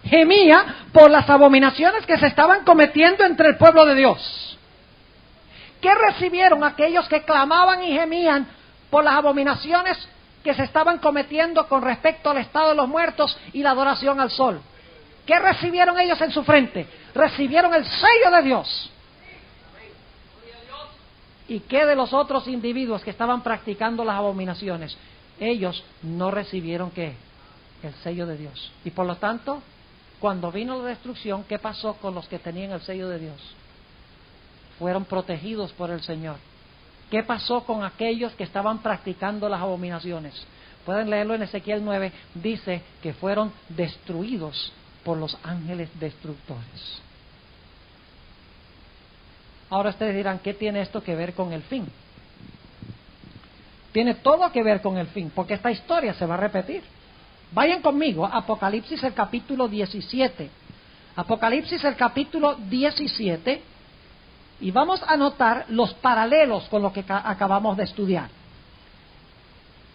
Speaker 1: Gemía por las abominaciones que se estaban cometiendo entre el pueblo de Dios. ¿Qué recibieron aquellos que clamaban y gemían por las abominaciones que se estaban cometiendo con respecto al estado de los muertos y la adoración al sol? ¿Qué recibieron ellos en su frente? Recibieron el sello de Dios. ¿Y qué de los otros individuos que estaban practicando las abominaciones? Ellos no recibieron ¿qué? El sello de Dios. Y por lo tanto, cuando vino la destrucción, ¿qué pasó con los que tenían el sello de Dios? Fueron protegidos por el Señor. ¿Qué pasó con aquellos que estaban practicando las abominaciones? Pueden leerlo en Ezequiel 9, dice que fueron destruidos por los ángeles destructores. Ahora ustedes dirán, ¿qué tiene esto que ver con el fin? Tiene todo que ver con el fin, porque esta historia se va a repetir. Vayan conmigo a Apocalipsis el capítulo 17. Apocalipsis el capítulo 17, y vamos a notar los paralelos con lo que acabamos de estudiar.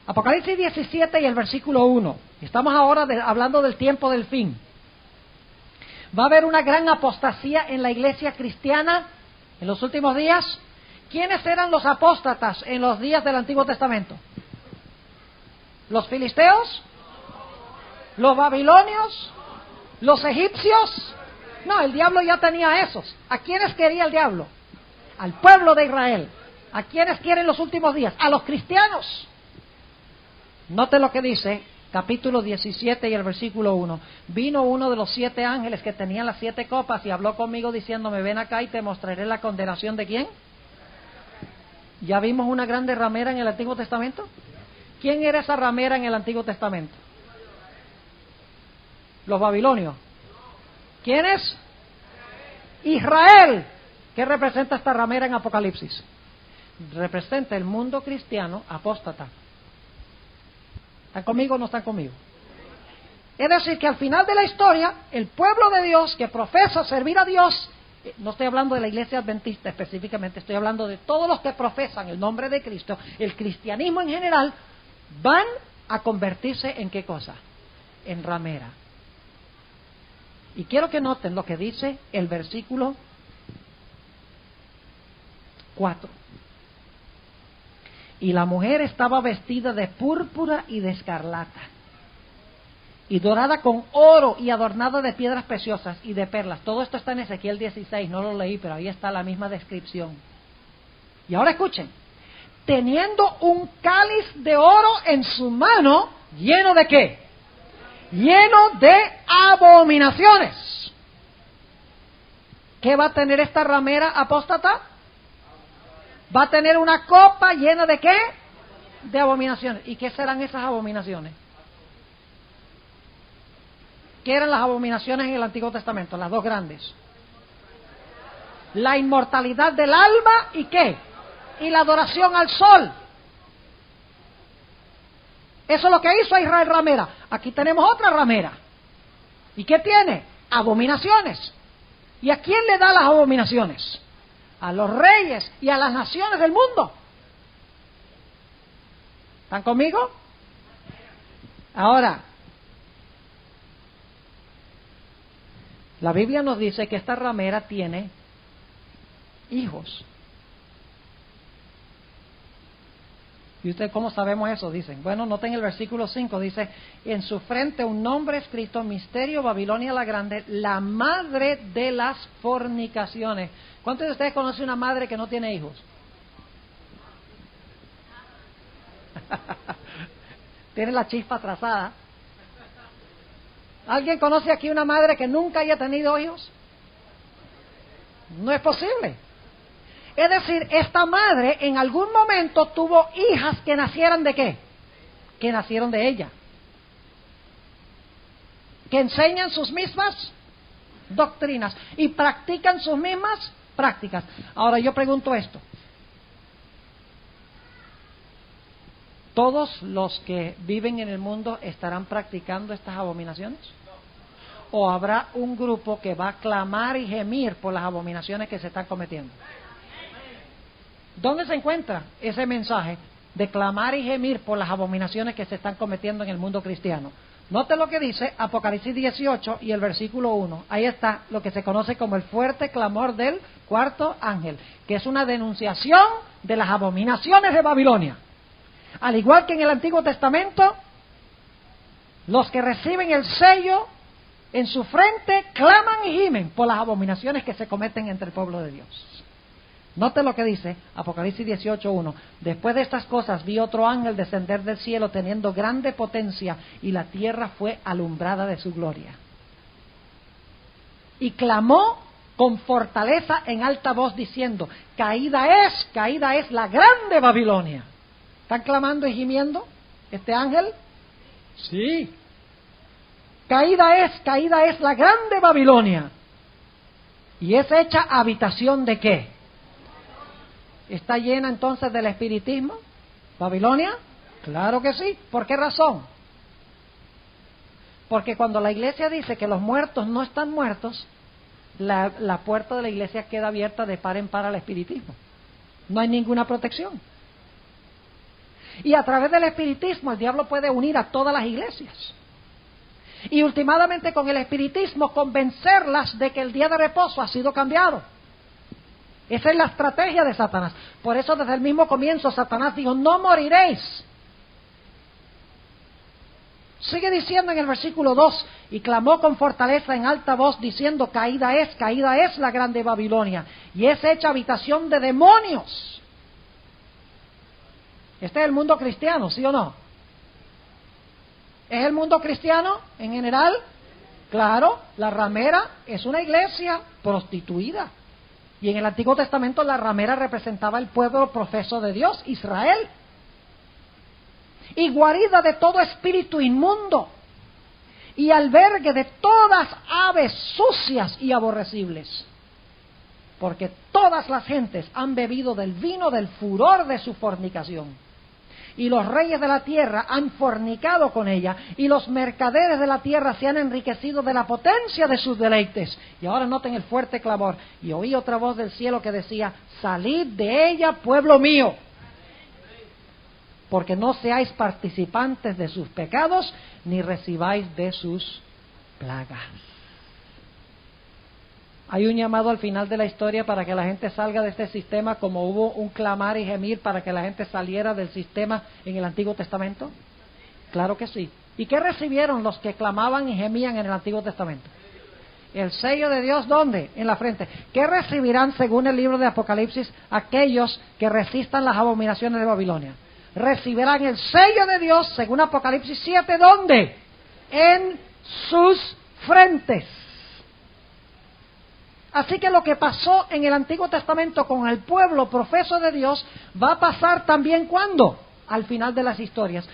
Speaker 1: Apocalipsis 17 y el versículo 1. Estamos ahora hablando del tiempo del fin. Va a haber una gran apostasía en la iglesia cristiana en los últimos días. ¿Quiénes eran los apóstatas en los días del Antiguo Testamento? ¿Los filisteos? ¿Los babilonios? ¿Los egipcios? No, el diablo ya tenía esos. ¿A quiénes quería el diablo? Al pueblo de Israel. ¿A quiénes quieren los últimos días? A los cristianos. Note lo que dice, capítulo 17 y el versículo 1. Vino uno de los 7 ángeles que tenían las 7 copas y habló conmigo diciéndome, ven acá y te mostraré la condenación de ¿quién? ¿Ya vimos una grande ramera en el Antiguo Testamento? ¿Quién era esa ramera en el Antiguo Testamento? Los babilonios. ¿Quién es? Israel. ¿Qué representa esta ramera en Apocalipsis? Representa el mundo cristiano apóstata. ¿Están conmigo o no están conmigo? Es decir, que al final de la historia, el pueblo de Dios que profesa servir a Dios, no estoy hablando de la iglesia adventista específicamente, estoy hablando de todos los que profesan el nombre de Cristo, el cristianismo en general, van a convertirse en ¿qué cosa? En ramera. Y quiero que noten lo que dice el versículo 4. Y la mujer estaba vestida de púrpura y de escarlata, y dorada con oro y adornada de piedras preciosas y de perlas. Todo esto está en Ezequiel 16, no lo leí, pero ahí está la misma descripción. Y ahora escuchen, teniendo un cáliz de oro en su mano, ¿lleno de qué? Lleno de abominaciones. ¿Qué va a tener esta ramera apóstata? Va a tener una copa llena de ¿qué? De abominaciones. ¿Y qué serán esas abominaciones? ¿Qué eran las abominaciones en el Antiguo Testamento? Las dos grandes. La inmortalidad del alma y ¿qué? Y la adoración al sol. Eso es lo que hizo a Israel ramera. Aquí tenemos otra ramera. ¿Y qué tiene? Abominaciones. ¿Y a quién le da las abominaciones? A los reyes y a las naciones del mundo. ¿Están conmigo? Ahora, la Biblia nos dice que esta ramera tiene hijos. ¿Y ustedes cómo sabemos eso? Dicen. Bueno, noten el versículo 5, dice, en su frente un nombre escrito, Misterio, Babilonia la Grande, la madre de las fornicaciones. ¿Cuántos de ustedes conocen una madre que no tiene hijos? Tiene la chispa atrasada. ¿Alguien conoce aquí una madre que nunca haya tenido hijos? No es posible. Es decir, esta madre en algún momento tuvo hijas que nacieran ¿de qué? Que nacieron de ella. Que enseñan sus mismas doctrinas y practican sus mismas prácticas. Ahora yo pregunto esto. ¿Todos los que viven en el mundo estarán practicando estas abominaciones? ¿O habrá un grupo que va a clamar y gemir por las abominaciones que se están cometiendo? ¿Dónde se encuentra ese mensaje de clamar y gemir por las abominaciones que se están cometiendo en el mundo cristiano? Note lo que dice Apocalipsis 18 y el versículo 1. Ahí está lo que se conoce como el fuerte clamor del cuarto ángel, que es una denunciación de las abominaciones de Babilonia. Al igual que en el Antiguo Testamento, los que reciben el sello en su frente claman y gimen por las abominaciones que se cometen entre el pueblo de Dios. Note lo que dice Apocalipsis 18:1. Después de estas cosas vi otro ángel descender del cielo teniendo grande potencia y la tierra fue alumbrada de su gloria. Y clamó con fortaleza en alta voz diciendo, caída es la grande Babilonia. ¿Están clamando y gimiendo este ángel? Sí. Caída es la grande Babilonia. Y es hecha habitación ¿de qué? ¿Está llena entonces del espiritismo? ¿Babilonia? Claro que sí. ¿Por qué razón? Porque cuando la iglesia dice que los muertos no están muertos, la puerta de la iglesia queda abierta de par en par al espiritismo. No hay ninguna protección. Y a través del espiritismo el diablo puede unir a todas las iglesias. Y últimamente con el espiritismo convencerlas de que el día de reposo ha sido cambiado. Esa es la estrategia de Satanás. Por eso desde el mismo comienzo Satanás dijo, no moriréis. Sigue diciendo en el versículo 2, y clamó con fortaleza en alta voz diciendo, caída es la grande Babilonia, y es hecha habitación de demonios. Este es el mundo cristiano, ¿sí o no? ¿Es el mundo cristiano en general? Claro, la ramera es una iglesia prostituida. Y en el Antiguo Testamento la ramera representaba el pueblo profeso de Dios, Israel. Y guarida de todo espíritu inmundo. Y albergue de todas aves sucias y aborrecibles. Porque todas las gentes han bebido del vino del furor de su fornicación. Y los reyes de la tierra han fornicado con ella, y los mercaderes de la tierra se han enriquecido de la potencia de sus deleites. Y ahora noten el fuerte clamor. Y oí otra voz del cielo que decía, salid de ella, pueblo mío, porque no seáis participantes de sus pecados, ni recibáis de sus plagas. Hay un llamado al final de la historia para que la gente salga de este sistema, como hubo un clamar y gemir para que la gente saliera del sistema en el Antiguo Testamento. Claro que sí. ¿Y qué recibieron los que clamaban y gemían en el Antiguo Testamento? El sello de Dios, ¿dónde? En la frente. ¿Qué recibirán según el libro de Apocalipsis aquellos que resistan las abominaciones de Babilonia? Recibirán el sello de Dios según Apocalipsis 7, ¿dónde? En sus frentes. Así que lo que pasó en el Antiguo Testamento con el pueblo profeso de Dios va a pasar también ¿cuándo? Al final de las historias,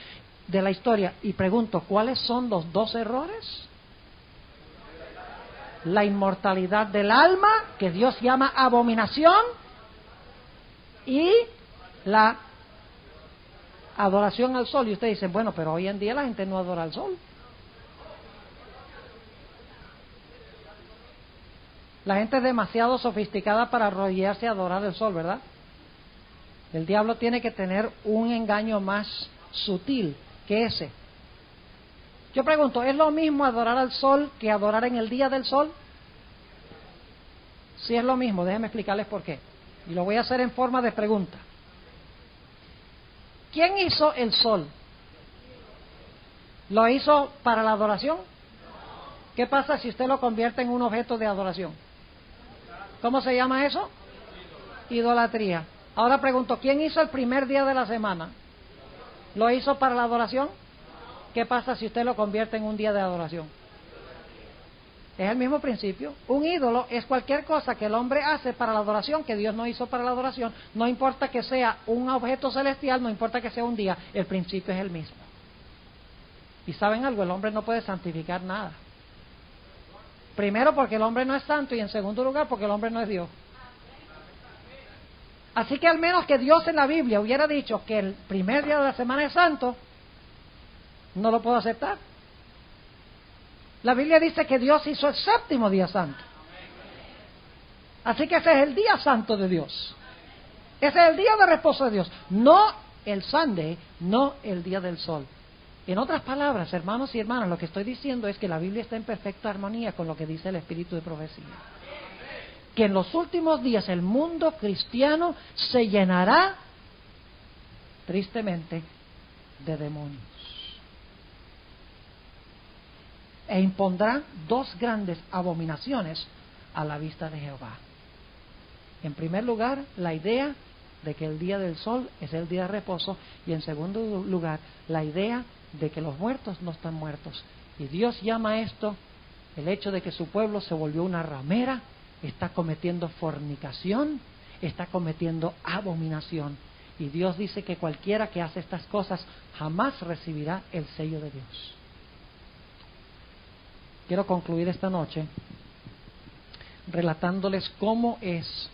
Speaker 1: de la historia. Y pregunto, ¿cuáles son los dos errores? La inmortalidad del alma, que Dios llama abominación, y la adoración al sol. Y ustedes dicen, bueno, pero hoy en día la gente no adora al sol. La gente es demasiado sofisticada para arrodillarse a adorar el sol, ¿verdad? El diablo tiene que tener un engaño más sutil que ese. Yo pregunto, ¿es lo mismo adorar al sol que adorar en el día del sol? Sí es lo mismo, déjenme explicarles por qué. Y lo voy a hacer en forma de pregunta. ¿Quién hizo el sol? ¿Lo hizo para la adoración? ¿Qué pasa si usted lo convierte en un objeto de adoración? ¿Cómo se llama eso? Idolatría. Ahora pregunto, ¿quién hizo el primer día de la semana? ¿Lo hizo para la adoración? ¿Qué pasa si usted lo convierte en un día de adoración? Es el mismo principio. Un ídolo es cualquier cosa que el hombre hace para la adoración que Dios no hizo para la adoración. No importa que sea un objeto celestial, no importa que sea un día, el principio es el mismo. Y ¿saben algo? El hombre no puede santificar nada. Primero porque el hombre no es santo y en segundo lugar porque el hombre no es Dios. Así que al menos que Dios en la Biblia hubiera dicho que el primer día de la semana es santo, no lo puedo aceptar. La Biblia dice que Dios hizo el séptimo día santo. Así que ese es el día santo de Dios. Ese es el día de reposo de Dios. No el Sunday, no el día del sol. En otras palabras, hermanos y hermanas, lo que estoy diciendo es que la Biblia está en perfecta armonía con lo que dice el Espíritu de profecía. Que en los últimos días el mundo cristiano se llenará, tristemente, de demonios. E impondrá dos grandes abominaciones a la vista de Jehová. En primer lugar, la idea de que el día del sol es el día de reposo, y en segundo lugar, la idea de que los muertos no están muertos. Y Dios llama a esto el hecho de que su pueblo se volvió una ramera, está cometiendo fornicación, está cometiendo abominación. Y Dios dice que cualquiera que hace estas cosas jamás recibirá el sello de Dios. Quiero concluir esta noche relatándoles cómo es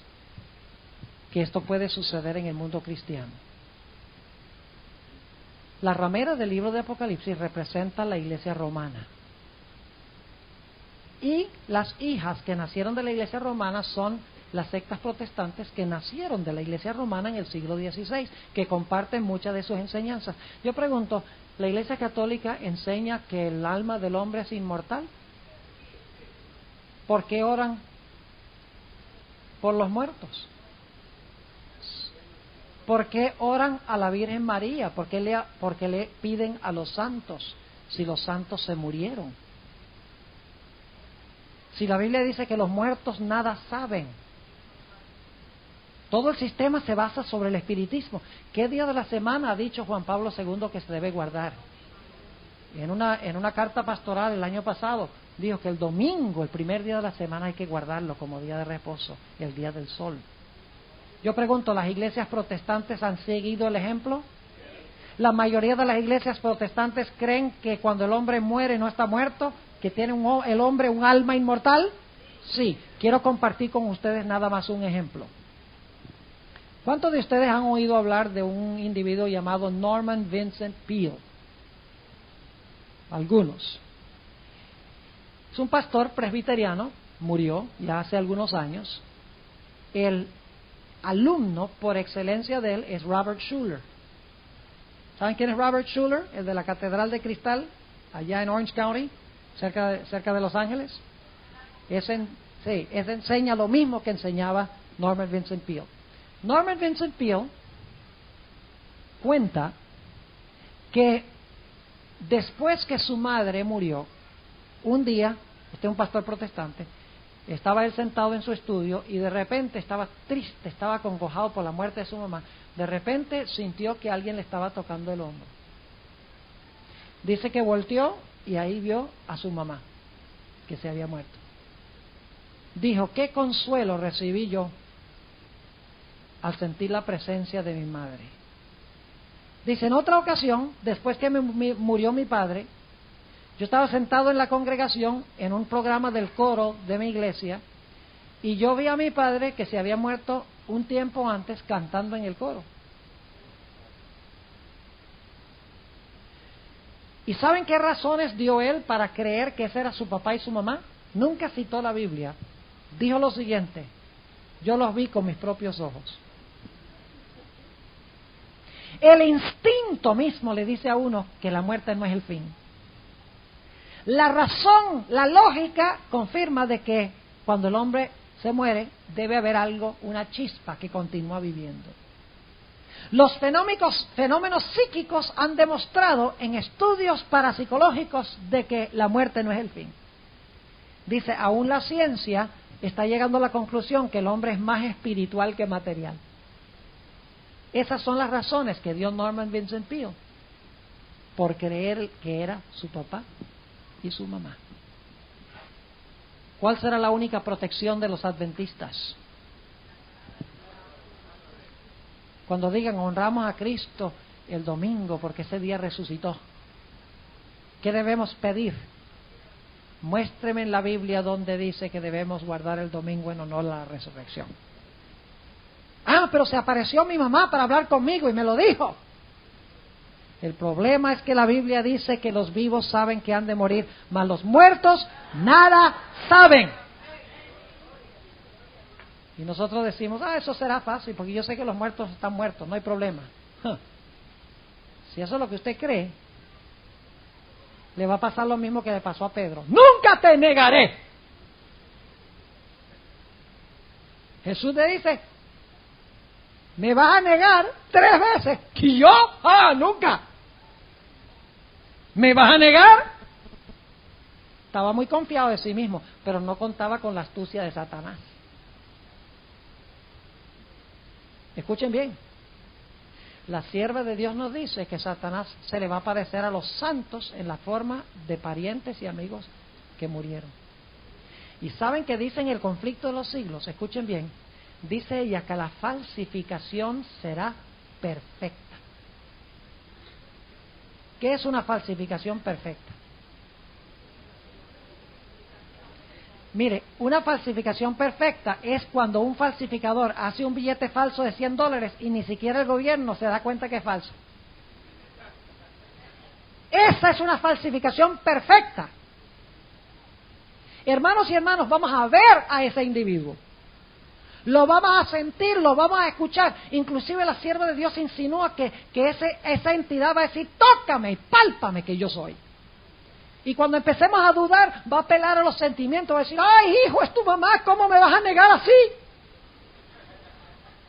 Speaker 1: que esto puede suceder en el mundo cristiano. La ramera del libro de Apocalipsis representa la iglesia romana. Y las hijas que nacieron de la iglesia romana son las sectas protestantes que nacieron de la iglesia romana en el siglo XVI, que comparten muchas de sus enseñanzas. Yo pregunto, ¿la iglesia católica enseña que el alma del hombre es inmortal? ¿Por qué oran por los muertos? ¿Por qué oran a la Virgen María? ¿Por qué le piden a los santos si los santos se murieron? Si la Biblia dice que los muertos nada saben. Todo el sistema se basa sobre el espiritismo. ¿Qué día de la semana ha dicho Juan Pablo II que se debe guardar? En una carta pastoral el año pasado dijo que el domingo, el primer día de la semana, hay que guardarlo como día de reposo, el día del sol. Yo pregunto, ¿las iglesias protestantes han seguido el ejemplo? La mayoría de las iglesias protestantes creen que cuando el hombre muere no está muerto, que tiene el hombre un alma inmortal. Sí, quiero compartir con ustedes nada más un ejemplo. ¿Cuántos de ustedes han oído hablar de un individuo llamado Norman Vincent Peale? Algunos. Es un pastor presbiteriano, murió ya hace algunos años. El alumno por excelencia de él es Robert Schuller. ¿Saben quién es Robert Schuller? El de la Catedral de Cristal, allá en Orange County, cerca de Los Ángeles. Ese enseña lo mismo que enseñaba Norman Vincent Peale. Norman Vincent Peale cuenta que después que su madre murió, un día, este es un pastor protestante, estaba él sentado en su estudio y de repente estaba triste, estaba acongojado por la muerte de su mamá. De repente sintió que alguien le estaba tocando el hombro. Dice que volteó y ahí vio a su mamá, que se había muerto. Dijo, ¿qué consuelo recibí yo al sentir la presencia de mi madre? Dice, en otra ocasión, después que murió mi padre, yo estaba sentado en la congregación en un programa del coro de mi iglesia y yo vi a mi padre que se había muerto un tiempo antes cantando en el coro. ¿Y saben qué razones dio él para creer que ese era su papá y su mamá? Nunca citó la Biblia. Dijo lo siguiente, yo los vi con mis propios ojos. El instinto mismo le dice a uno que la muerte no es el fin. La razón, la lógica confirma de que cuando el hombre se muere debe haber algo, una chispa que continúa viviendo. Los fenómenos psíquicos han demostrado en estudios parapsicológicos de que la muerte no es el fin. Dice, aún la ciencia está llegando a la conclusión que el hombre es más espiritual que material. Esas son las razones que dio Norman Vincent Peale por creer que era su papá y su mamá. ¿Cuál será la única protección de los adventistas? Cuando digan honramos a Cristo el domingo porque ese día resucitó, ¿qué debemos pedir? Muéstreme en la Biblia donde dice que debemos guardar el domingo en honor a la resurrección. Ah, pero se apareció mi mamá para hablar conmigo y me lo dijo. El problema es que la Biblia dice que los vivos saben que han de morir, mas los muertos nada saben. Y nosotros decimos, eso será fácil, porque yo sé que los muertos están muertos, no hay problema. Si eso es lo que usted cree, le va a pasar lo mismo que le pasó a Pedro. ¡Nunca te negaré! Jesús le dice, me vas a negar 3 veces. ¿Y yo? ¡Nunca! ¿Me vas a negar? Estaba muy confiado de sí mismo, pero no contaba con la astucia de Satanás. Escuchen bien, la sierva de Dios nos dice que Satanás se le va a aparecer a los santos en la forma de parientes y amigos que murieron. Y saben que dice en el conflicto de los siglos, escuchen bien, dice ella que la falsificación será perfecta. ¿Qué es una falsificación perfecta? Mire, una falsificación perfecta es cuando un falsificador hace un billete falso de $100 y ni siquiera el gobierno se da cuenta que es falso. Esa es una falsificación perfecta. Hermanos y hermanas, vamos a ver a ese individuo. Lo vamos a sentir, lo vamos a escuchar. Inclusive la sierva de Dios insinúa que esa entidad va a decir, tócame y pálpame que yo soy. Y cuando empecemos a dudar, va a apelar a los sentimientos, va a decir, ay hijo, es tu mamá, ¿cómo me vas a negar así?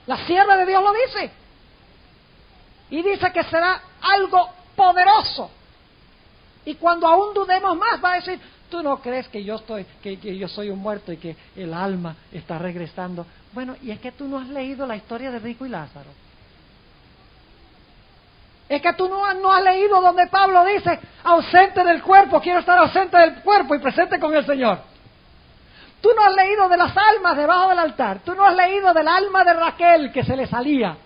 Speaker 1: La sierva de Dios lo dice. Y dice que será algo poderoso. Y cuando aún dudemos más, va a decir, tú no crees que yo soy un muerto y que el alma está regresando. Bueno, y es que tú no has leído la historia de Rico y Lázaro. Es que tú no has leído donde Pablo dice, ausente del cuerpo, quiero estar ausente del cuerpo y presente con el Señor. Tú no has leído de las almas debajo del altar. Tú no has leído del alma de Raquel que se le salía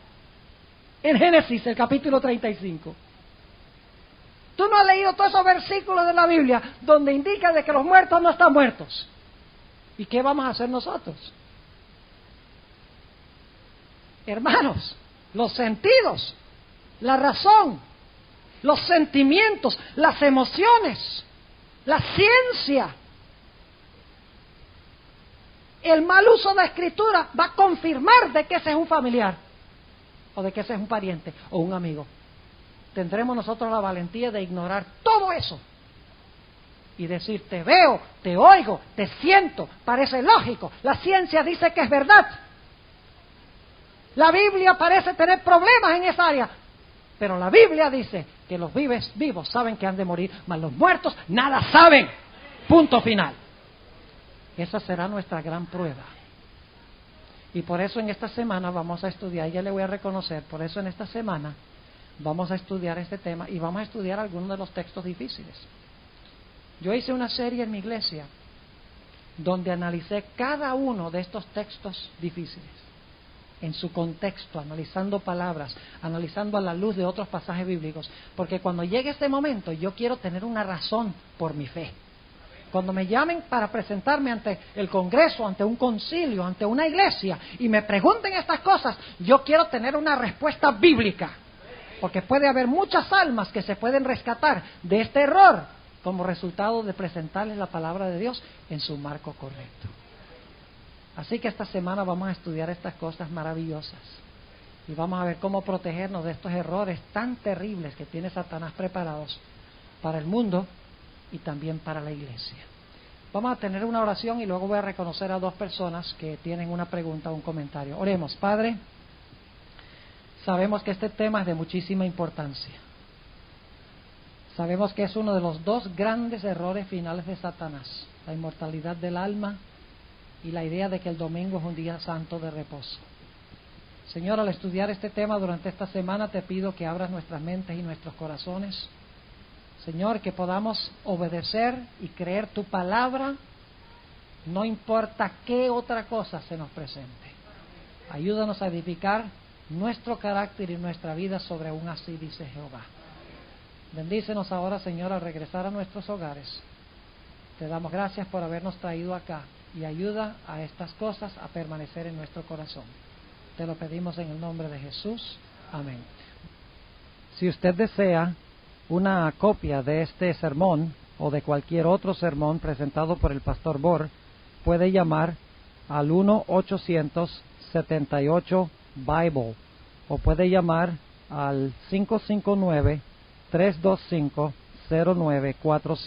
Speaker 1: en Génesis, el capítulo 35. Tú no has leído todos esos versículos de la Biblia donde indica de que los muertos no están muertos. ¿Y qué vamos a hacer nosotros? Hermanos, los sentidos, la razón, los sentimientos, las emociones, la ciencia, el mal uso de la escritura va a confirmar de que ese es un familiar o de que ese es un pariente o un amigo. Tendremos nosotros la valentía de ignorar todo eso y decir, te veo, te oigo, te siento, parece lógico, la ciencia dice que es verdad, la Biblia parece tener problemas en esa área, pero la Biblia dice que los vivos saben que han de morir, mas los muertos nada saben. Punto final. Esa será nuestra gran prueba. Y por eso en esta semana vamos a estudiar, ya le voy a reconocer, por eso en esta semana vamos a estudiar este tema y vamos a estudiar algunos de los textos difíciles. Yo hice una serie en mi iglesia donde analicé cada uno de estos textos difíciles en su contexto, analizando palabras, analizando a la luz de otros pasajes bíblicos, porque cuando llegue este momento yo quiero tener una razón por mi fe. Cuando me llamen para presentarme ante el Congreso, ante un concilio, ante una iglesia y me pregunten estas cosas, yo quiero tener una respuesta bíblica, porque puede haber muchas almas que se pueden rescatar de este error como resultado de presentarles la palabra de Dios en su marco correcto. Así que esta semana vamos a estudiar estas cosas maravillosas y vamos a ver cómo protegernos de estos errores tan terribles que tiene Satanás preparados para el mundo y también para la iglesia. Vamos a tener una oración y luego voy a reconocer a 2 personas que tienen una pregunta o un comentario. Oremos. Padre, Sabemos que este tema es de muchísima importancia. Sabemos que es uno de los dos grandes errores finales de Satanás: la inmortalidad del alma y la idea de que el domingo es un día santo de reposo. Señor, al estudiar este tema durante esta semana, te pido que abras nuestras mentes y nuestros corazones. Señor, que podamos obedecer y creer tu palabra, no importa qué otra cosa se nos presente. Ayúdanos a edificar nuestro carácter y nuestra vida sobre un así dice Jehová. Bendícenos ahora, Señor, al regresar a nuestros hogares. Te damos gracias por habernos traído acá y ayuda a estas cosas a permanecer en nuestro corazón. Te lo pedimos en el nombre de Jesús. Amén. Si usted desea una copia de este sermón o de cualquier otro sermón presentado por el Pastor Bohr, puede llamar al 1-878-Bible o puede llamar al 559-325-0947.